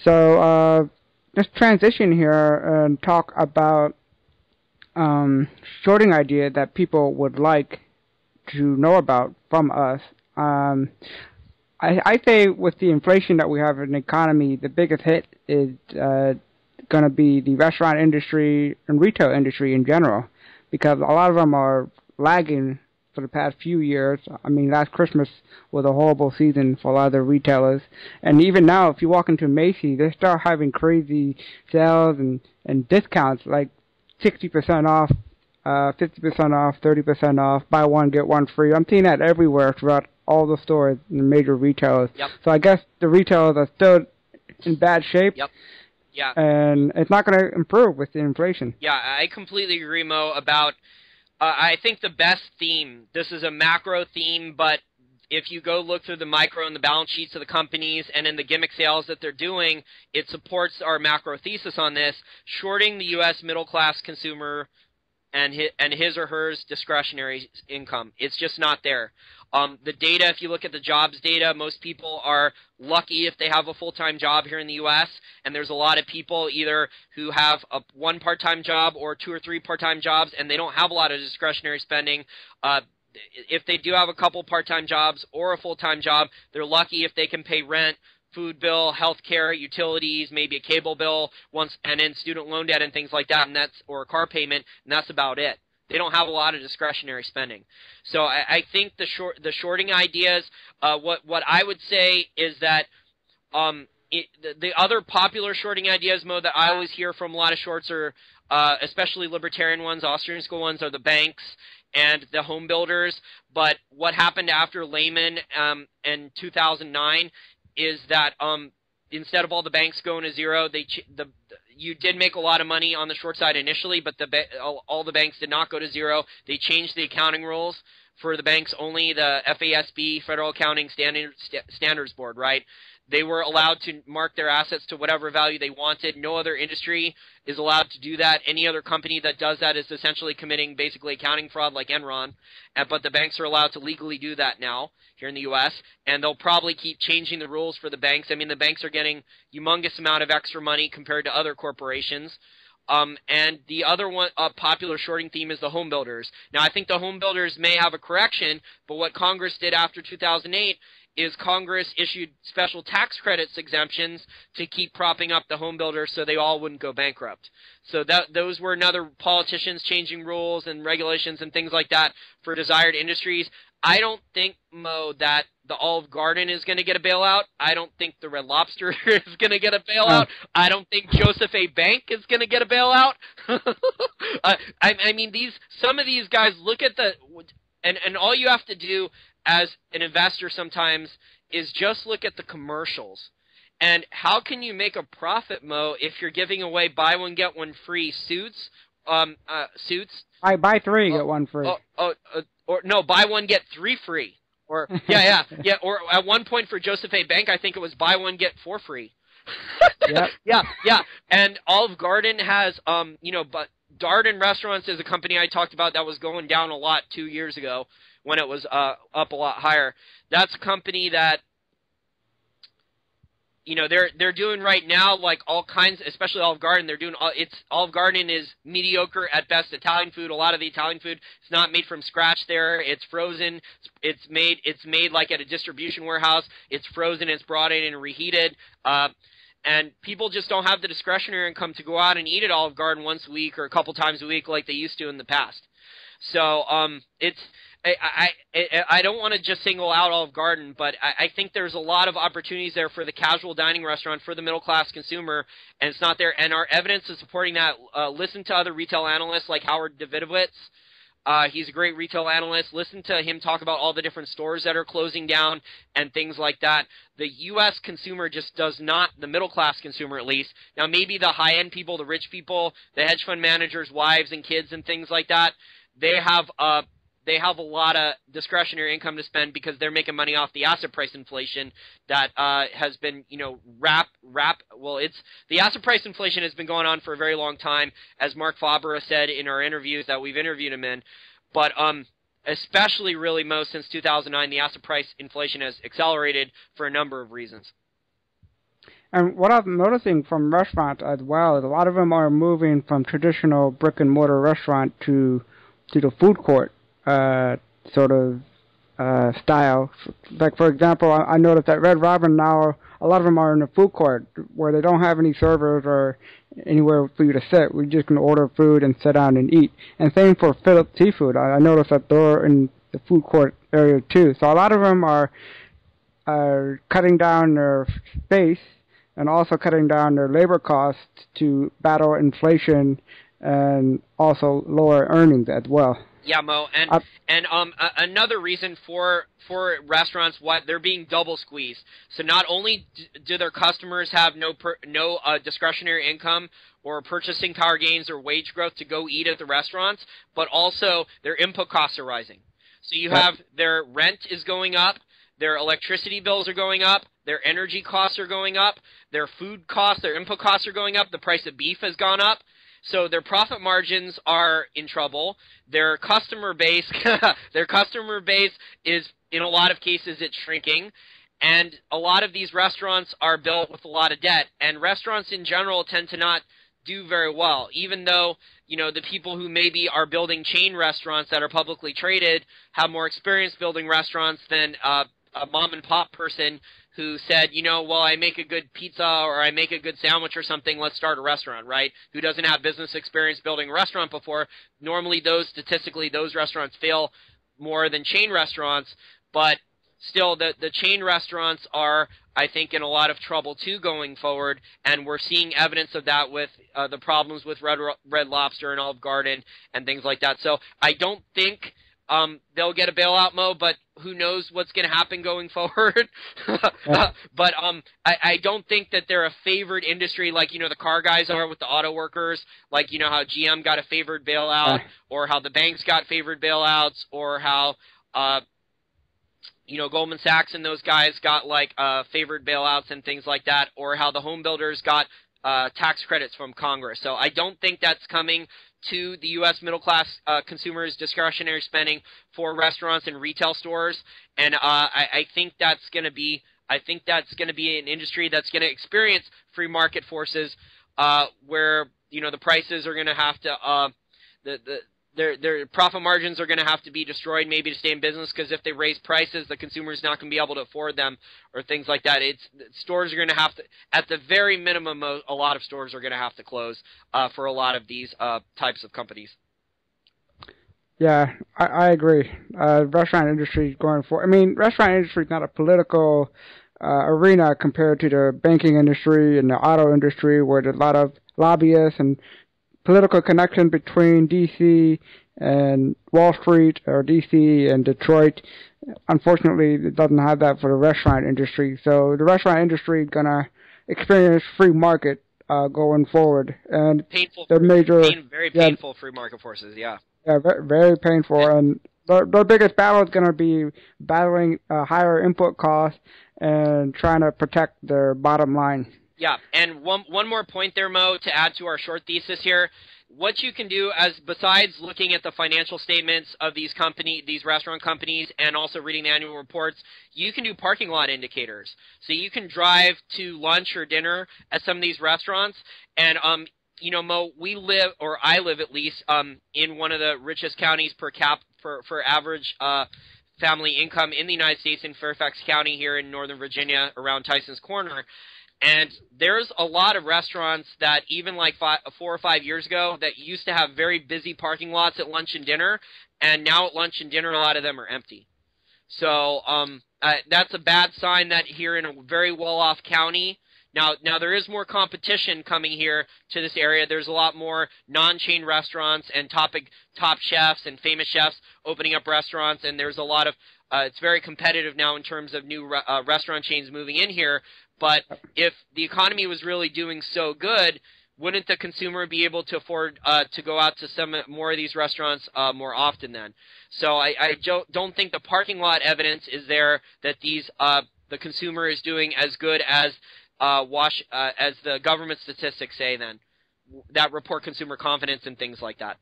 So let's transition here and talk about shorting idea that people would like to know about from us. I say with the inflation that we have in the economy, the biggest hit is going to be the restaurant industry and retail industry in general, because a lot of them are lagging for the past few years. I mean, last Christmas was a horrible season for a lot of the retailers. And even now, if you walk into Macy's, they start having crazy sales and discounts, like 60% off, 50% off, 30% off, buy one, get one free. I'm seeing that everywhere throughout all the stores and major retailers. Yep. So I guess the retailers are still in bad shape. Yep. Yeah. And it's not going to improve with the inflation. Yeah, I completely agree, Mo, about I think the best theme, this is a macro theme, but if you go look through the micro and the balance sheets of the companies and in the gimmick sales that they're doing, it supports our macro thesis on this. Shorting the U.S. middle-class consumer and his or hers discretionary income. It's just not there. The data, if you look at the jobs data, most people are lucky if they have a full-time job here in the U.S., and there's a lot of people either who have one part-time job or two or three part-time jobs, and they don't have a lot of discretionary spending. If they do have a couple part-time jobs or a full-time job, they're lucky if they can pay rent, food bill, health care, utilities, maybe a cable bill, and then student loan debt and things like that, or a car payment, and that's about it. They don't have a lot of discretionary spending. So I think the shorting ideas, what I would say is that the other popular shorting ideas, Mo, that I always hear from a lot of shorts are, especially libertarian ones, Austrian school ones, are the banks and the home builders. But what happened after Lehman in 2009 is that instead of all the banks going to zero, you did make a lot of money on the short side initially, but all the banks did not go to zero. They changed the accounting rules for the banks only, the FASB, Federal Accounting Standards Board, right? They were allowed to mark their assets to whatever value they wanted. No other industry is allowed to do that. Any other company that does that is essentially committing basically accounting fraud like Enron. But the banks are allowed to legally do that now here in the U.S., and they'll probably keep changing the rules for the banks. I mean, the banks are getting humongous amount of extra money compared to other corporations. And the other one, popular shorting theme is the home builders. Now, I think the home builders may have a correction, but what Congress did after 2008 is Congress issued special tax credits exemptions to keep propping up the home builders so they all wouldn't go bankrupt. So those were another politicians changing rules and regulations and things like that for desired industries. I don't think, Mo, that the Olive Garden is going to get a bailout. I don't think the Red Lobster is going to get a bailout. I don't think Joseph A. Bank is going to get a bailout. I mean, some of these guys look at and all you have to do as an investor sometimes is just look at the commercials. And how can you make a profit, Mo, if you're giving away buy one get one free suits? I buy three get one free. Or no, buy one get three free. Or yeah. Or at one point for Joseph A. Bank, I think it was buy one get four free. Yep. Yeah. And Olive Garden has but Darden Restaurants is a company I talked about that was going down a lot 2 years ago when it was up a lot higher. That's a company that they're doing right now, like all kinds, especially Olive Garden. They're doing Olive Garden is mediocre at best Italian food. A lot of the Italian food is not made from scratch there. It's frozen. It's made like at a distribution warehouse. It's frozen. It's brought in and reheated. And people just don't have the discretionary income to go out and eat at Olive Garden once a week or a couple times a week like they used to in the past. So I don't want to just single out Olive Garden, but I think there's a lot of opportunities there for the casual dining restaurant, for the middle-class consumer, and it's not there. And our evidence is supporting that. Listen to other retail analysts like Howard Davidowitz. He's a great retail analyst. Listen to him talk about all the different stores that are closing down and things like that. The U.S. consumer just does not, the middle-class consumer at least. Now, maybe the high-end people, the rich people, the hedge fund managers' wives and kids and things like that, they have a lot of discretionary income to spend because they're making money off the asset price inflation that has been, the asset price inflation has been going on for a very long time, as Mark Faber said in our interviews that we've interviewed him in. But especially really most since 2009, the asset price inflation has accelerated for a number of reasons. And what I'm noticing from restaurants as well is a lot of them are moving from traditional brick-and-mortar restaurant to the food court style. Like, for example, I noticed at Red Robin now, a lot of them are in the food court where they don't have any servers or anywhere for you to sit. We just can order food and sit down and eat. And same for Phillips Seafood. I noticed that they're in the food court area too. So a lot of them are cutting down their space and also cutting down their labor costs to battle inflation and also lower earnings as well. Yeah, Mo, and another reason for restaurants, what they're being double squeezed. So not only do their customers have no discretionary income or purchasing power gains or wage growth to go eat at the restaurants, but also their input costs are rising. So you have their rent is going up, their electricity bills are going up, their energy costs are going up, their food costs, their input costs are going up, the price of beef has gone up. So their profit margins are in trouble. Their customer base, is, in a lot of cases, it's shrinking. And a lot of these restaurants are built with a lot of debt. And restaurants in general tend to not do very well, even though, the people who maybe are building chain restaurants that are publicly traded have more experience building restaurants than a mom and pop person who said, I make a good pizza or I make a good sandwich or something, let's start a restaurant, right? Who doesn't have business experience building a restaurant before. Normally, statistically, those restaurants fail more than chain restaurants, but still, the chain restaurants are, I think, in a lot of trouble too going forward, and we're seeing evidence of that with the problems with Red Lobster and Olive Garden and things like that. So I don't think they'll get a bailout, Mo, but who knows what's going to happen going forward. But I don't think that they're a favored industry like, the car guys are with the auto workers, like, how GM got a favored bailout, or how the banks got favored bailouts, or how, Goldman Sachs and those guys got, favored bailouts and things like that, or how the home builders got tax credits from Congress. So I don't think that's coming to the U.S. middle-class consumers' discretionary spending for restaurants and retail stores, and I think that's going to be an industry that's going to experience free market forces, where the prices are going to have to their profit margins are going to have to be destroyed maybe to stay in business, because if they raise prices, the consumer's not going to be able to afford them or things like that. Stores are going to have to, at the very minimum, a lot of stores are going to have to close for a lot of these types of companies. Yeah, I agree. Restaurant industry going forward. I mean, restaurant industry is not a political arena compared to the banking industry and the auto industry, where there's a lot of lobbyists and political connection between D.C. and Wall Street, or D.C. and Detroit. Unfortunately, it doesn't have that for the restaurant industry. So the restaurant industry is going to experience free market going forward. And very painful free market forces, yeah. Yeah, very, very painful. And the biggest battle is going to be battling higher input costs and trying to protect their bottom line. Yeah, and one more point there, Mo, to add to our short thesis here. What you can do, besides looking at the financial statements of these restaurant companies, and also reading the annual reports, you can do parking lot indicators. So you can drive to lunch or dinner at some of these restaurants, and Mo, I live at least in one of the richest counties per cap for average family income in the United States, in Fairfax County here in Northern Virginia, around Tyson's Corner. And there's a lot of restaurants that even like 4 or 5 years ago that used to have very busy parking lots at lunch and dinner, and now at lunch and dinner a lot of them are empty. So that's a bad sign that here in a very well-off county. Now there is more competition coming here to this area. There's a lot more non-chain restaurants and top chefs and famous chefs opening up restaurants, and there's a lot of it's very competitive now in terms of new restaurant chains moving in here. But if the economy was really doing so good, wouldn't the consumer be able to afford to go out to some more of these restaurants more often then? So I don't think the parking lot evidence is there that the consumer is doing as good as the government statistics say then, that report consumer confidence and things like that.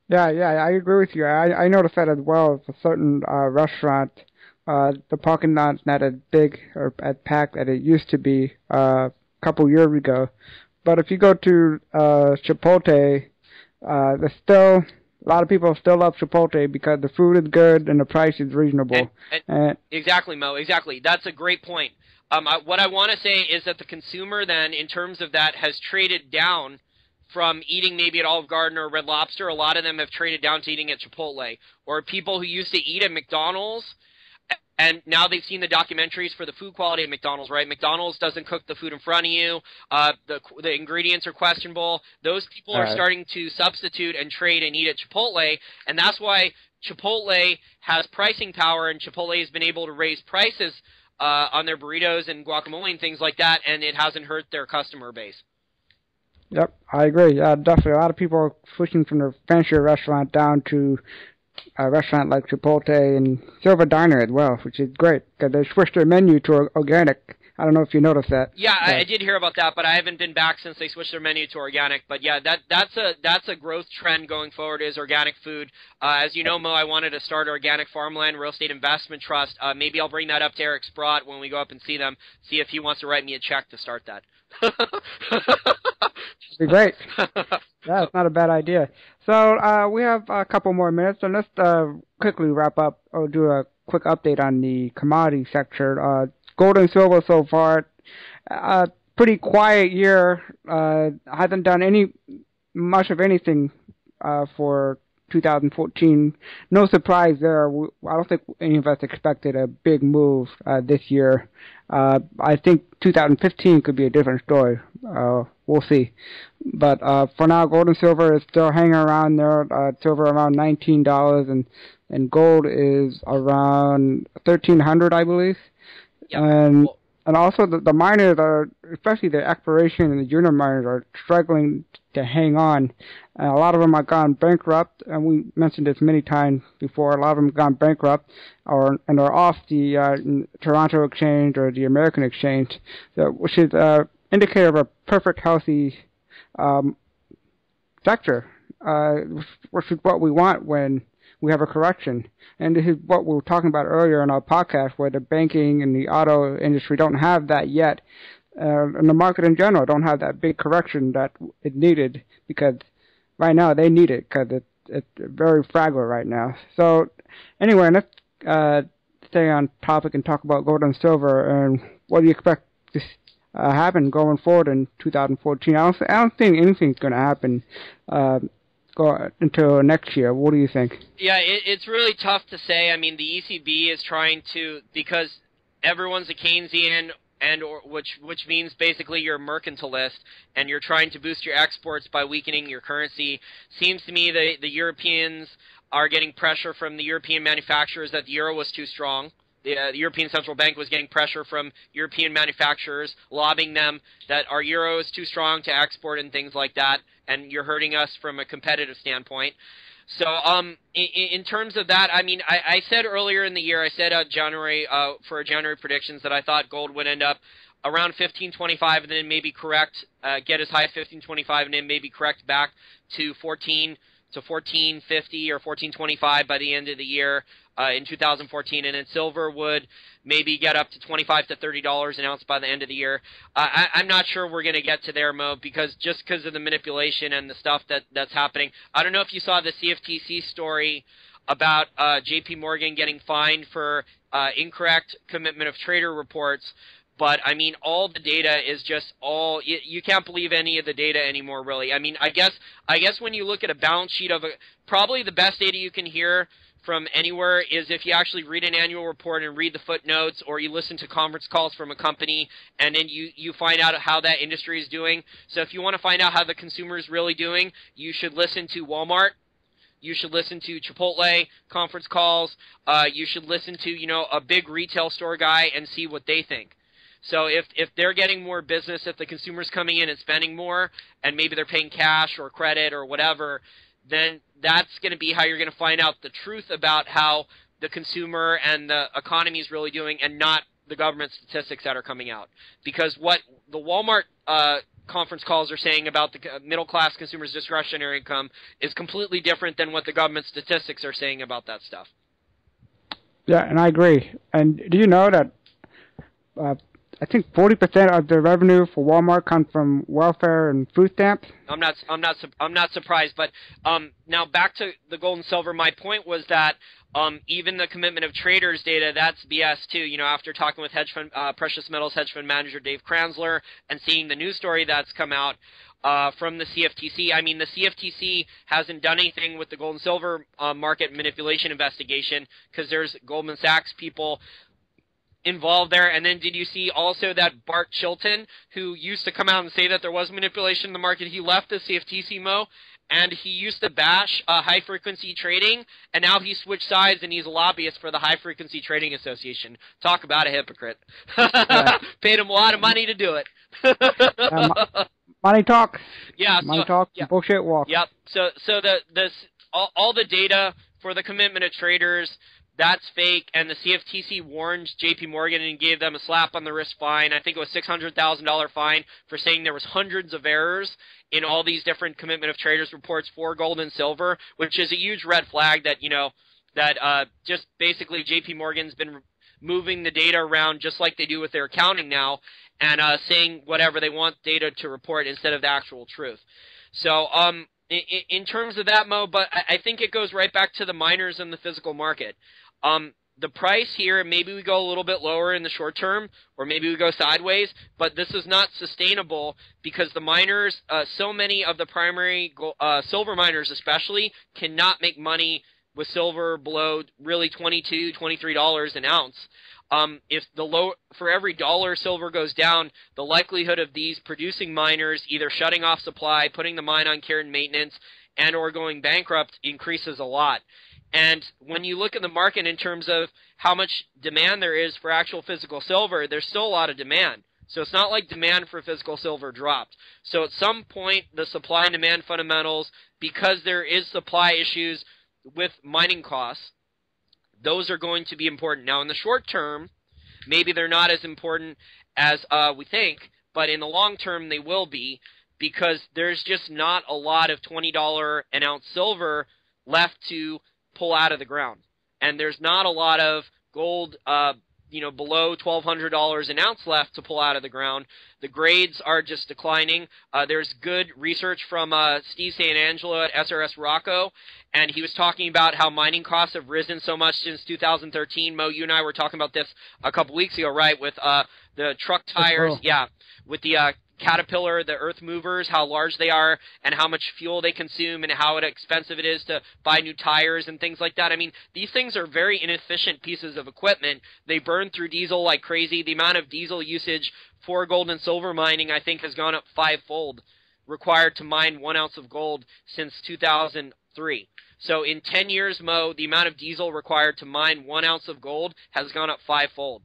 Yeah, I agree with you. I noticed that as well. It's a certain restaurant. The parking lot's not as big or as packed as it used to be a couple years ago. But if you go to Chipotle, there's still a lot of people still love Chipotle because the food is good and the price is reasonable. Exactly, Mo. Exactly. That's a great point. What I want to say is that the consumer then, in terms of that, has traded down from eating maybe at Olive Garden or Red Lobster. A lot of them have traded down to eating at Chipotle. Or people who used to eat at McDonald's, and now they've seen the documentaries for the food quality of McDonald's, right? McDonald's doesn't cook the food in front of you. The ingredients are questionable. Those people are starting to substitute and trade and eat at Chipotle, and that's why Chipotle has pricing power, and Chipotle has been able to raise prices on their burritos and guacamole and things like that, and it hasn't hurt their customer base. Yep, I agree. Definitely, a lot of people are switching from the fancier restaurant down to a restaurant like Chipotle and Silver Diner as well, which is great because they switched their menu to organic. I don't know if you noticed that. Yeah, I did hear about that, but I haven't been back since they switched their menu to organic. But yeah, that's a growth trend going forward is organic food. As you know, Mo, I wanted to start Organic Farmland Real Estate Investment Trust. Maybe I'll bring that up to Eric Sprott when we go up and see them, see if he wants to write me a check to start that. Be great. Yeah, it's not a bad idea. So we have a couple more minutes, so let's quickly wrap up or do a quick update on the commodity sector. Gold and silver so far, pretty quiet year. Hasn't done much of anything for 2014. No surprise there. I don't think any of us expected a big move this year. I think 2015 could be a different story. We'll see. But for now, gold and silver is still hanging around there. Silver around $19, and gold is around $1,300, I believe. Yep. And also the miners are, especially the exploration and the junior miners, are struggling to hang on. A lot of them have gone bankrupt, and we mentioned this many times before. A lot of them have gone bankrupt, and are off the Toronto Exchange or the American Exchange, which is an indicator of a perfect healthy sector, which is what we want when we have a correction. And this is what we were talking about earlier in our podcast, where the banking and the auto industry don't have that yet, and the market in general don't have that big correction that it needed, because right now they need it because it's very fragile right now. So anyway, let's stay on topic and talk about gold and silver, and what do you expect to happen going forward in 2014? I don't think anything's going to happen go until next year. What do you think? Yeah, it's really tough to say. I mean, the ECB is trying to, because everyone's a Keynesian, which means basically you're a mercantilist, and you're trying to boost your exports by weakening your currency. Seems to me the Europeans are getting pressure from the European manufacturers that the euro was too strong. The European Central Bank was getting pressure from European manufacturers, lobbying them that our euro is too strong to export and things like that, and you're hurting us from a competitive standpoint. So in terms of that, I mean, I said earlier in the year, I said January for January predictions that I thought gold would end up around 1525 and then maybe correct, get as high as 1525 and then maybe correct back to 1450 or 1425 by the end of the year in 2014, and then silver would maybe get up to $25 to $30 an ounce by the end of the year. I'm not sure we're going to get to there, Mo, because of the manipulation and the stuff that's happening. I don't know if you saw the CFTC story about J.P. Morgan getting fined for incorrect commitment of trader reports. But I mean, all the data is just all you can't believe any of the data anymore, really. I mean, I guess when you look at a balance sheet of probably the best data you can hear from anywhere is if you actually read an annual report and read the footnotes, or you listen to conference calls from a company, and then you find out how that industry is doing. So if you want to find out how the consumer is really doing, you should listen to Walmart. You should listen to Chipotle conference calls. You should listen to, a big retail store guy and see what they think. So if they're getting more business, if the consumer's coming in and spending more, and maybe they're paying cash or credit or whatever, then that's going to be how you're going to find out the truth about how the consumer and the economy is really doing, and not the government statistics that are coming out. Because what the Walmart conference calls are saying about the middle-class consumer's discretionary income is completely different than what the government statistics are saying about that stuff. Yeah, and I agree. And do you know that I think 40% of the revenue for Walmart comes from welfare and food stamps? I'm not surprised. But now back to the gold and silver. My point was that even the commitment of traders data, that's BS too. After talking with precious metals hedge fund manager Dave Kranzler and seeing the news story that's come out from the CFTC. I mean, the CFTC hasn't done anything with the gold and silver market manipulation investigation, because there's Goldman Sachs people involved there. And then did you see also that Bart Chilton, who used to come out and say that there was manipulation in the market, he left the CFTC, Mo, and he used to bash high-frequency trading, and now he switched sides and he's a lobbyist for the High-Frequency Trading Association. Talk about a hypocrite. Paid him a lot of money to do it. Money talk. Yeah. Money talk. Yeah. Bullshit walk. Yep. So all the data for the commitment of traders, that's fake, and the CFTC warned J.P. Morgan and gave them a slap on the wrist fine. I think it was $600,000 fine for saying there was hundreds of errors in all these different commitment of traders reports for gold and silver, which is a huge red flag that, just basically J.P. Morgan's been moving the data around just like they do with their accounting now, and saying whatever they want data to report instead of the actual truth. So in terms of that, Mo, but I think it goes right back to the miners and the physical market. The price here, maybe we go a little bit lower in the short term, or maybe we go sideways, but this is not sustainable because the miners, so many of the primary silver miners especially, cannot make money with silver below really $22, $23 an ounce. If for every dollar silver goes down, the likelihood of these producing miners either shutting off supply, putting the mine on care and maintenance, and or going bankrupt increases a lot. And when you look at the market in terms of how much demand there is for actual physical silver, there's still a lot of demand. So it's not like demand for physical silver dropped. So at some point, the supply and demand fundamentals, because there is supply issues with mining costs, those are going to be important. Now, in the short term, maybe they're not as important as we think, but in the long term, they will be, because there's just not a lot of $20 an ounce silver left to pull out of the ground. And there's not a lot of gold, below $1,200 an ounce left to pull out of the ground. The grades are just declining. There's good research from Steve St. Angelo at SRS Rocco, and he was talking about how mining costs have risen so much since 2013. Mo, you and I were talking about this a couple weeks ago, right, with the truck tires, with the Caterpillar, the earth movers, how large they are and how much fuel they consume and how expensive it is to buy new tires and things like that. I mean, these things are very inefficient pieces of equipment. They burn through diesel like crazy. The amount of diesel usage for gold and silver mining, I think, has gone up 5-fold, required to mine 1 ounce of gold since 2003. So in 10 years, Mo, the amount of diesel required to mine 1 ounce of gold has gone up 5-fold.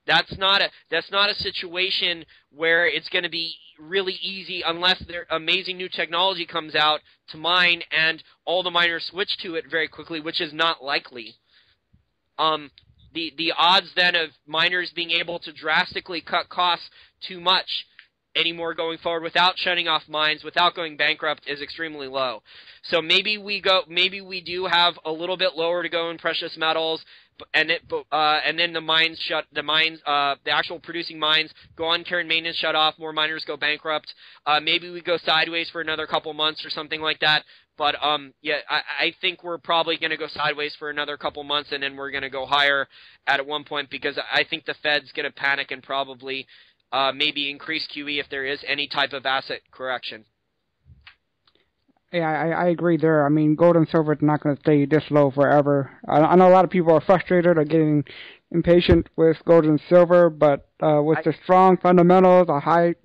That's not a situation where it's going to be really easy unless their amazing new technology comes out to mine and all the miners switch to it very quickly, which is not likely. The odds then of miners being able to drastically cut costs too much anymore going forward without shutting off mines, without going bankrupt, is extremely low. So maybe we do have a little bit lower to go in precious metals, and then the actual producing mines go on care and maintenance, shut off, more miners go bankrupt. Maybe we go sideways for another couple months or something like that. But yeah, I think we're probably going to go sideways for another couple months, and then we're going to go higher at one point, because I think the Fed's going to panic and probably maybe increase QE if there is any type of asset correction. Yeah, I agree there. I mean, gold and silver is not going to stay this low forever. I know a lot of people are frustrated or getting impatient with gold and silver, but with the strong fundamentals,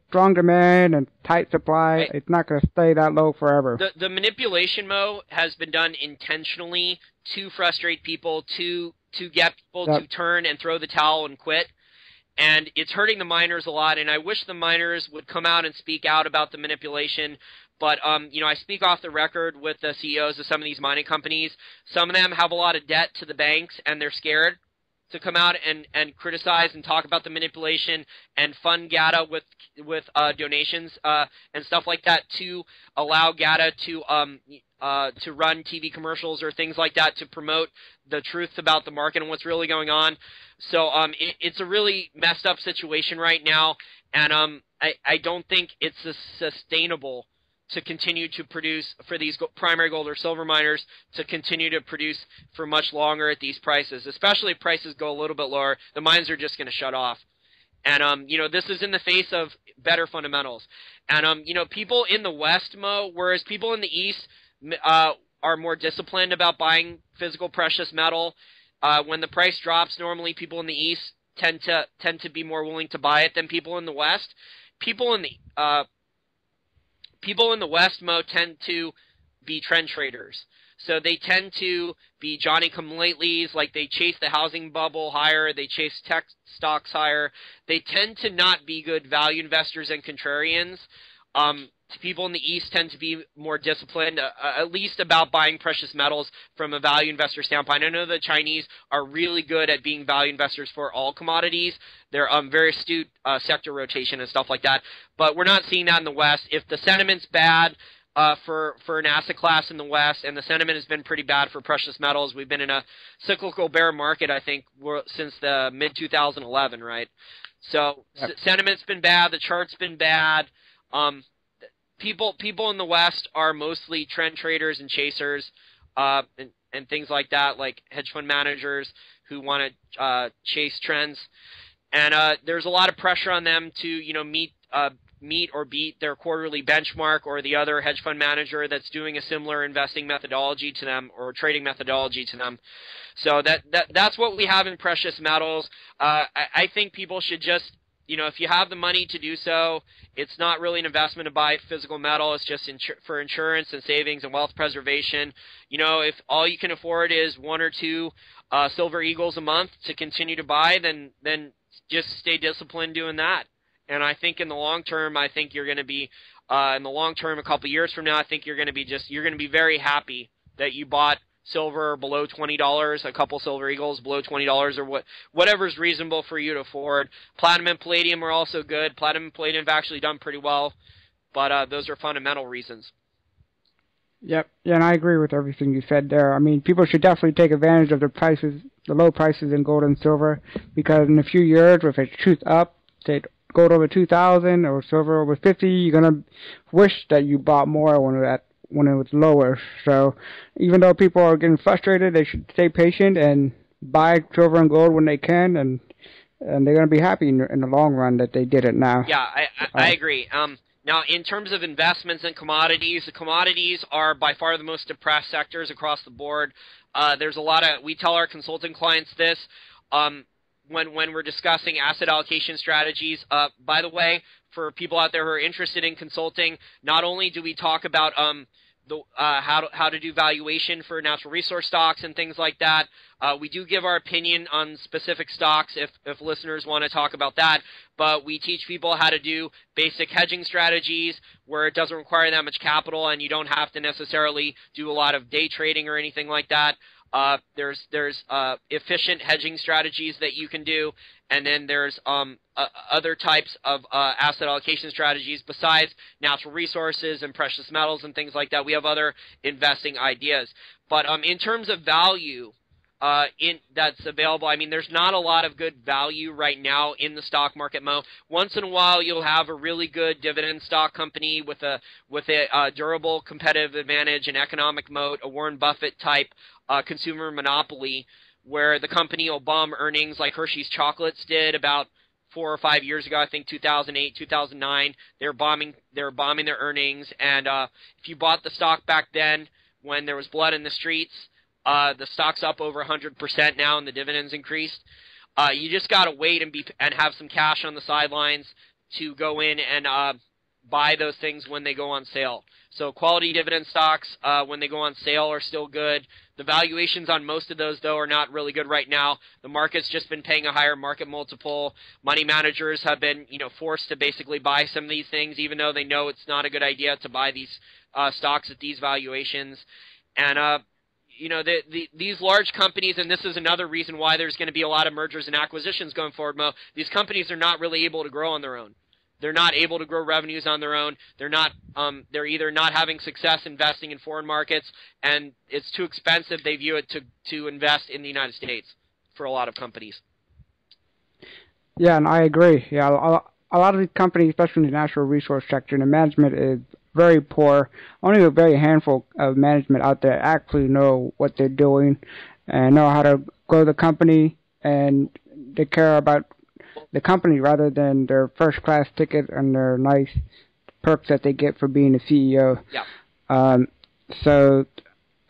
strong demand, and tight supply, it's not going to stay that low forever. The manipulation, Mo, has been done intentionally to frustrate people, to get people to turn and throw the towel and quit. And it's hurting the miners a lot, and I wish the miners would come out and speak out about the manipulation. But, you know, I speak off the record with the CEOs of some of these mining companies. Some of them have a lot of debt to the banks, and they're scared to come out and criticize and talk about the manipulation and fund GATA with donations and stuff like that to allow GATA to run TV commercials or things like that to promote the truth about the market and what's really going on. So it's a really messed up situation right now, and I don't think it's sustainable to continue to produce for these primary gold or silver miners to continue to produce for much longer at these prices, especially if prices go a little bit lower. The mines are just going to shut off. And, you know, this is in the face of better fundamentals. And, you know, people in the West, Mo, whereas people in the East are more disciplined about buying physical precious metal, when the price drops, normally people in the East tend to be more willing to buy it than people in the West. People in the West, Mo, tend to be trend traders. So they tend to be Johnny-come-latelys, like they chase the housing bubble higher, they chase tech stocks higher. They tend to not be good value investors and contrarians. People in the East tend to be more disciplined, at least about buying precious metals from a value investor standpoint. I know the Chinese are really good at being value investors for all commodities. They're very astute sector rotation and stuff like that. But we're not seeing that in the West. If the sentiment's bad for an asset class in the West, and the sentiment has been pretty bad for precious metals, we've been in a cyclical bear market, I think, since the mid-2011, right? So sentiment's been bad. The chart's been bad. People in the West are mostly trend traders and chasers, and things like that, like hedge fund managers who want to chase trends. And there's a lot of pressure on them to, you know, meet or beat their quarterly benchmark or the other hedge fund manager that's doing a similar investing methodology to them or trading methodology to them. So that's what we have in precious metals. I think people should just, you know, if you have the money to do so, it's not really an investment to buy physical metal. It's just for insurance and savings and wealth preservation. You know, if all you can afford is one or two Silver Eagles a month to continue to buy, then just stay disciplined doing that. And I think in the long term, I think you're going to be, in the long term, a couple of years from now, I think you're going to be very happy that you bought silver below $20, a couple Silver Eagles below $20, or whatever's reasonable for you to afford. Platinum and palladium are also good. Platinum and palladium have actually done pretty well, but those are fundamental reasons. Yep, yeah, and I agree with everything you said there. I mean, people should definitely take advantage of the low prices in gold and silver, because in a few years, if it shoots up, say gold over 2,000 or silver over 50, you're gonna wish that you bought more when it was lower. So even though people are getting frustrated, they should stay patient and buy silver and gold when they can, and they're going to be happy in the long run that they did it now. Yeah, I agree. Now, in terms of investments in commodities, the commodities are by far the most depressed sectors across the board. There's a lot of, we tell our consulting clients this, when we're discussing asset allocation strategies. By the way, for people out there who are interested in consulting, not only do we talk about how to do valuation for natural resource stocks and things like that, we do give our opinion on specific stocks if listeners want to talk about that, but we teach people how to do basic hedging strategies where it doesn't require that much capital and you don't have to necessarily do a lot of day trading or anything like that. There's efficient hedging strategies that you can do, and then there's other types of asset allocation strategies besides natural resources and precious metals and things like that. We have other investing ideas. But in terms of value, that's available. I mean, there's not a lot of good value right now in the stock market, Mo. Once in a while, you'll have a really good dividend stock company with a durable competitive advantage, an economic moat, a Warren Buffett type consumer monopoly, where the company will bomb earnings like Hershey's Chocolates did about 4 or 5 years ago. I think 2008, 2009. They were bombing their earnings, and if you bought the stock back then when there was blood in the streets, the stock's up over 100% now, and the dividends increased. You just got to wait and have some cash on the sidelines to go in and buy those things when they go on sale. So quality dividend stocks, when they go on sale, are still good. The valuations on most of those, though, are not really good right now. The market's just been paying a higher market multiple. Money managers have been, forced to basically buy some of these things, even though they know it's not a good idea to buy these stocks at these valuations. And these large companies, and this is another reason why there's going to be a lot of mergers and acquisitions going forward, Mo, these companies are not really able to grow on their own. They're not able to grow revenues on their own. They're either not having success investing in foreign markets, and it's too expensive, they view it, to invest in the United States for a lot of companies. Yeah, and I agree. Yeah, a lot of these companies, especially in the natural resource sector, the management is very poor. Only a very handful of management out there actually know what they're doing and know how to grow the company, and they care about the company rather than their first-class ticket and their nice perks that they get for being a CEO. Yeah. So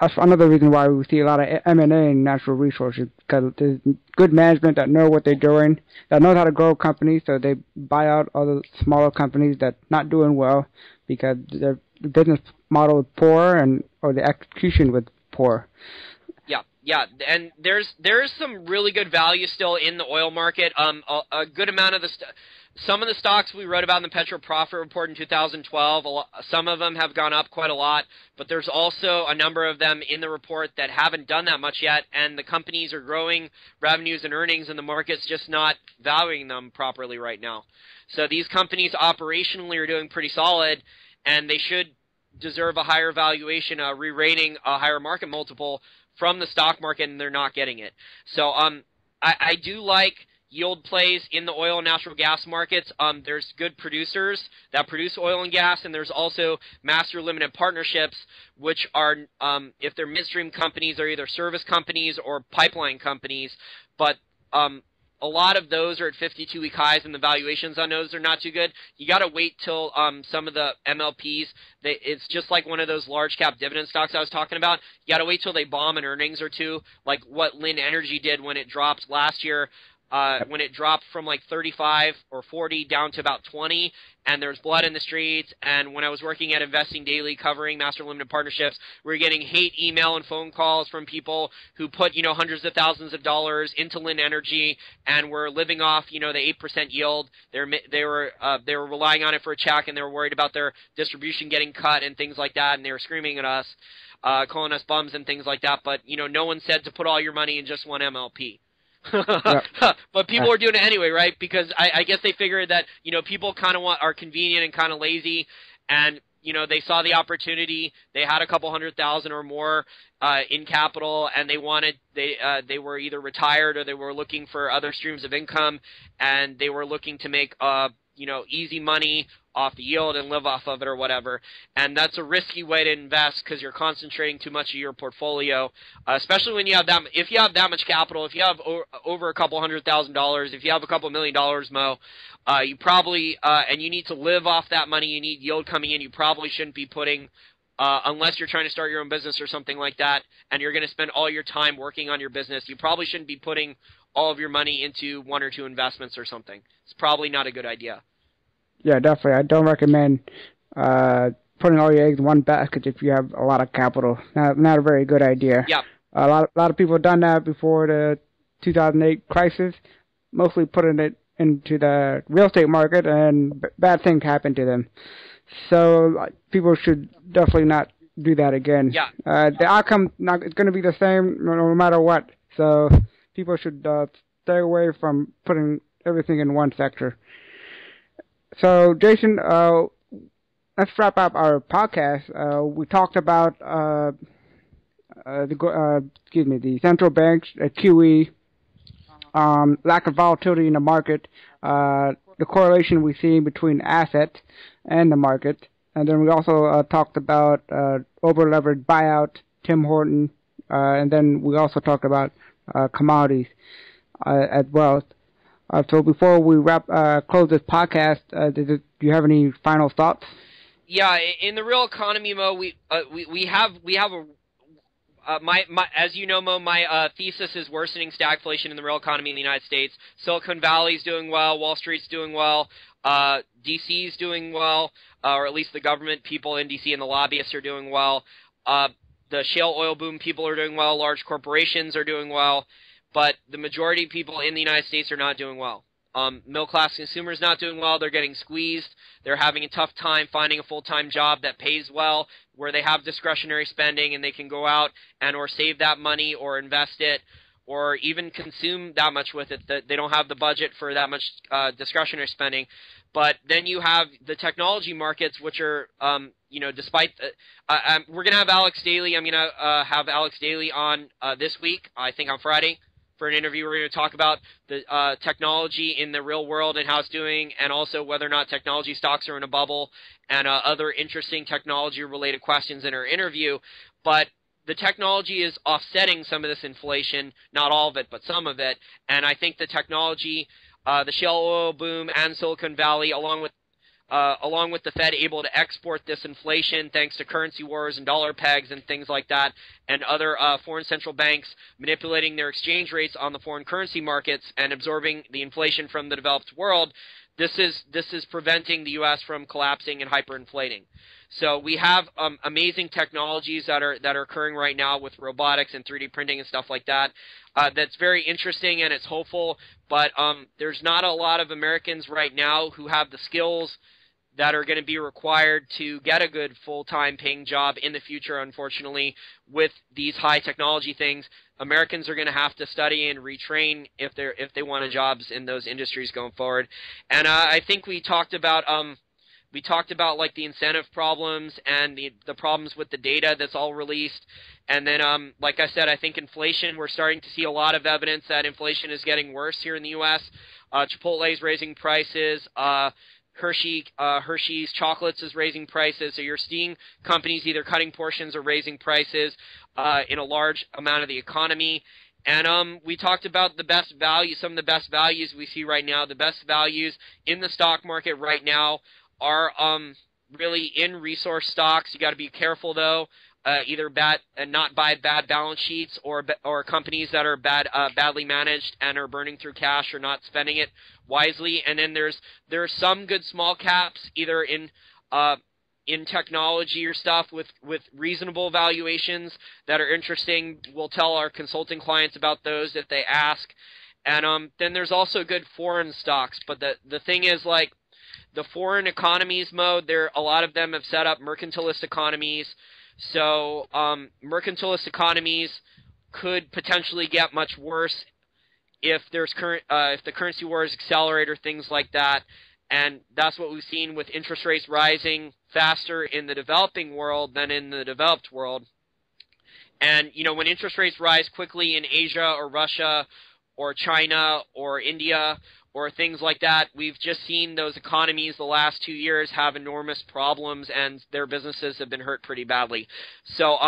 that's another reason why we see a lot of M&A in natural resources, because there's good management that know what they're doing, that knows how to grow companies, so they buy out other smaller companies that's not doing well because their business model is poor or the execution was poor. Yeah, and there's some really good value still in the oil market. A good amount of some of the stocks we wrote about in the Petro Profit Report in 2012, some of them have gone up quite a lot, but there's also a number of them in the report that haven't done that much yet, and the companies are growing revenues and earnings, and the market's just not valuing them properly right now. So these companies operationally are doing pretty solid, and they should deserve a higher valuation, a re-rating, a higher market multiple from the stock market, and they're not getting it. So I do like yield plays in the oil and natural gas markets. There's good producers that produce oil and gas, and there's also master limited partnerships, which are, if they're midstream companies, are either service companies or pipeline companies, but a lot of those are at 52-week highs, and the valuations on those are not too good. You got to wait till some of the MLPs. It's just like one of those large cap dividend stocks I was talking about. You got to wait till they bomb an earnings or two, like what Lynn Energy did when it dropped last year. When it dropped from like 35 or 40 down to about 20, and there's blood in the streets. And when I was working at Investing Daily covering master limited partnerships, we were getting hate email and phone calls from people who put, hundreds of thousands of dollars into Lynn Energy and were living off, the 8% yield. They were relying on it for a check, and they were worried about their distribution getting cut and things like that, and they were screaming at us, calling us bums and things like that. But, no one said to put all your money in just one MLP. But people are doing it anyway, right? Because I guess they figured that, people kind of are convenient and kind of lazy, and, they saw the opportunity. They had a couple 100,000 or more in capital, and they were either retired or they were looking for other streams of income, and they were looking to make easy money off the yield and live off of it or whatever. And that's a risky way to invest because you're concentrating too much of your portfolio, especially when you have if you have that much capital, if you have over a couple $100,000, if you have a couple $1 million, Mo, you probably, and you need to live off that money, you need yield coming in, you probably shouldn't be putting, unless you're trying to start your own business or something like that, and you're going to spend all your time working on your business, you probably shouldn't be putting all of your money into one or two investments or something. It's probably not a good idea. Yeah, definitely. I don't recommend putting all your eggs in one basket if you have a lot of capital. Not a very good idea. Yeah. A lot of people have done that before the 2008 crisis, mostly putting it into the real estate market, and bad things happened to them. So people should definitely not do that again. Yeah. The outcome is going to be the same no matter what. So people should stay away from putting everything in one sector. So, Jason, let's wrap up our podcast. We talked about the central banks, QE, lack of volatility in the market, the correlation we see between assets and the market, and then we also talked about over-leveraged buyout, Tim Horton, and then we also talked about commodities as well. So before we close this podcast, do you have any final thoughts? Yeah, in the real economy, Mo, we have a as you know, Mo, my thesis is worsening stagflation in the real economy in the United States. Silicon Valley's doing well, Wall Street's doing well, DC's doing well, or at least the government people in DC and the lobbyists are doing well. The shale oil boom people are doing well, large corporations are doing well, but the majority of people in the United States are not doing well. Middle-class consumers not doing well. They're getting squeezed. They're having a tough time finding a full-time job that pays well, where they have discretionary spending and they can go out and or save that money or invest it or even consume that much with it. That they don't have the budget for that much discretionary spending. But then you have the technology markets, which are, despite we're going to have Alex Daly. I'm going to have Alex Daly on this week, I think on Friday, for an interview. We're going to talk about the technology in the real world and how it's doing, and also whether or not technology stocks are in a bubble, and other interesting technology-related questions in our interview. But the technology is offsetting some of this inflation, not all of it, but some of it. And I think the technology, the shale oil boom and Silicon Valley, along with the Fed able to export this inflation thanks to currency wars and dollar pegs and things like that, and other foreign central banks manipulating their exchange rates on the foreign currency markets and absorbing the inflation from the developed world, this is preventing the U.S. from collapsing and hyperinflating. So we have amazing technologies that are occurring right now with robotics and 3D printing and stuff like that. That's very interesting and it's hopeful, but there's not a lot of Americans right now who have the skills that are going to be required to get a good full-time paying job in the future. Unfortunately, with these high technology things, Americans are going to have to study and retrain if they want jobs in those industries going forward. And I think we talked about like the incentive problems and the problems with the data that's all released. And then, like I said, I think inflation, we're starting to see a lot of evidence that inflation is getting worse here in the U.S. Chipotle is raising prices. Hershey's Chocolates is raising prices. So you're seeing companies either cutting portions or raising prices in a large amount of the economy. And we talked about the best value, some of the best values we see right now. The best values in the stock market right now are really in resource stocks. You got to be careful though, either not buy bad balance sheets or companies that are badly managed and are burning through cash or not spending it wisely. And then there's some good small caps either in technology or stuff with reasonable valuations that are interesting. We'll tell our consulting clients about those if they ask. And then there's also good foreign stocks. But the thing is, like, the foreign economies, Mo, a lot of them have set up mercantilist economies. So mercantilist economies could potentially get much worse if the currency wars accelerate or things like that. And that's what we've seen with interest rates rising faster in the developing world than in the developed world. And, when interest rates rise quickly in Asia or Russia or China or India or things like that, we've just seen those economies the last 2 years have enormous problems and their businesses have been hurt pretty badly. So,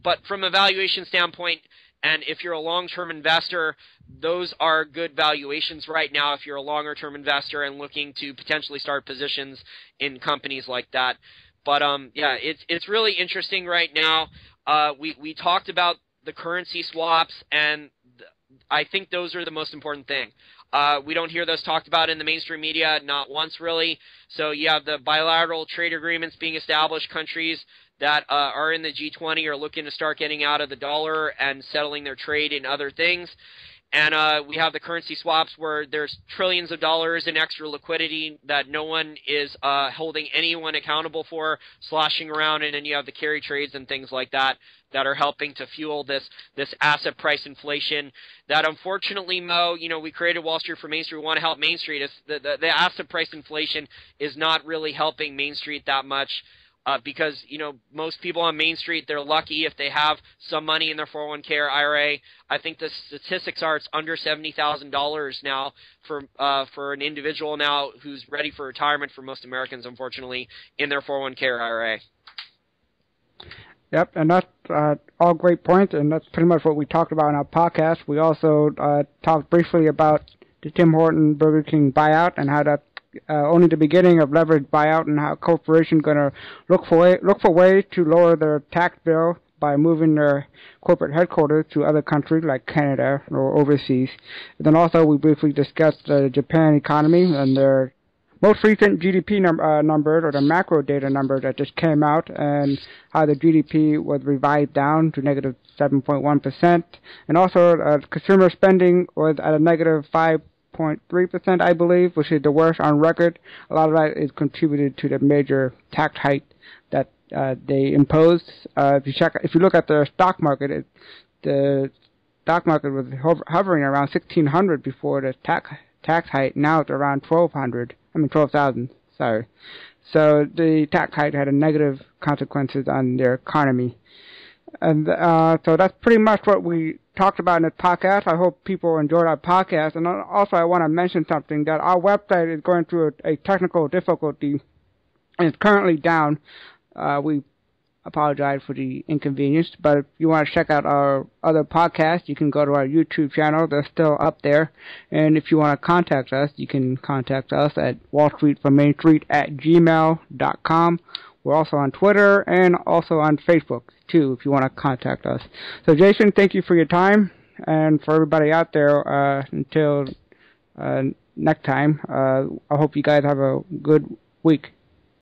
but from a valuation standpoint, and if you're a long-term investor, those are good valuations right now if you're a longer-term investor and looking to potentially start positions in companies like that. But yeah, it's really interesting right now. We talked about the currency swaps, and I think those are the most important thing. We don't hear those talked about in the mainstream media, not once really. So you have the bilateral trade agreements being established. Countries that are in the G20 are looking to start getting out of the dollar and settling their trade in other things. And we have the currency swaps where there's trillions of dollars in extra liquidity that no one is holding anyone accountable for, sloshing around, and then you have the carry trades and things like that that are helping to fuel this asset price inflation that unfortunately, Mo, we created Wall Street for Main Street. We want to help Main Street. The asset price inflation is not really helping Main Street that much. because, most people on Main Street, they're lucky if they have some money in their 401k or IRA. I think the statistics are it's under $70,000 now for an individual now who's ready for retirement for most Americans, unfortunately, in their 401k or IRA. Yep, and that's all great points, and that's pretty much what we talked about in our podcast. We also talked briefly about the Tim Horton Burger King buyout and how that's only the beginning of leveraged buyout, and how corporations going to look for ways to lower their tax bill by moving their corporate headquarters to other countries like Canada or overseas. And then also we briefly discussed the Japan economy and their most recent GDP numbers, or the macro data numbers that just came out, and how the GDP was revised down to negative 7.1%. And also consumer spending was at a negative 5.3%, I believe, which is the worst on record. A lot of that is contributed to the major tax hike that they imposed. If you look at the stock market, the stock market was hovering around 1,600 before the tax hike. Now it's around 12,000. Sorry. So the tax hike had a negative consequences on their economy. And so that's pretty much what we talked about in this podcast. I hope people enjoyed our podcast. And also I want to mention something, that our website is going through a technical difficulty, and it's currently down. We apologize for the inconvenience, but if you want to check out our other podcasts, you can go to our YouTube channel. They're still up there. And if you want to contact us, you can contact us at wallstreetfrommmainstreet@gmail.com. We're also on Twitter and also on Facebook, too, if you want to contact us. So, Jason, thank you for your time. And for everybody out there, until next time, I hope you guys have a good week.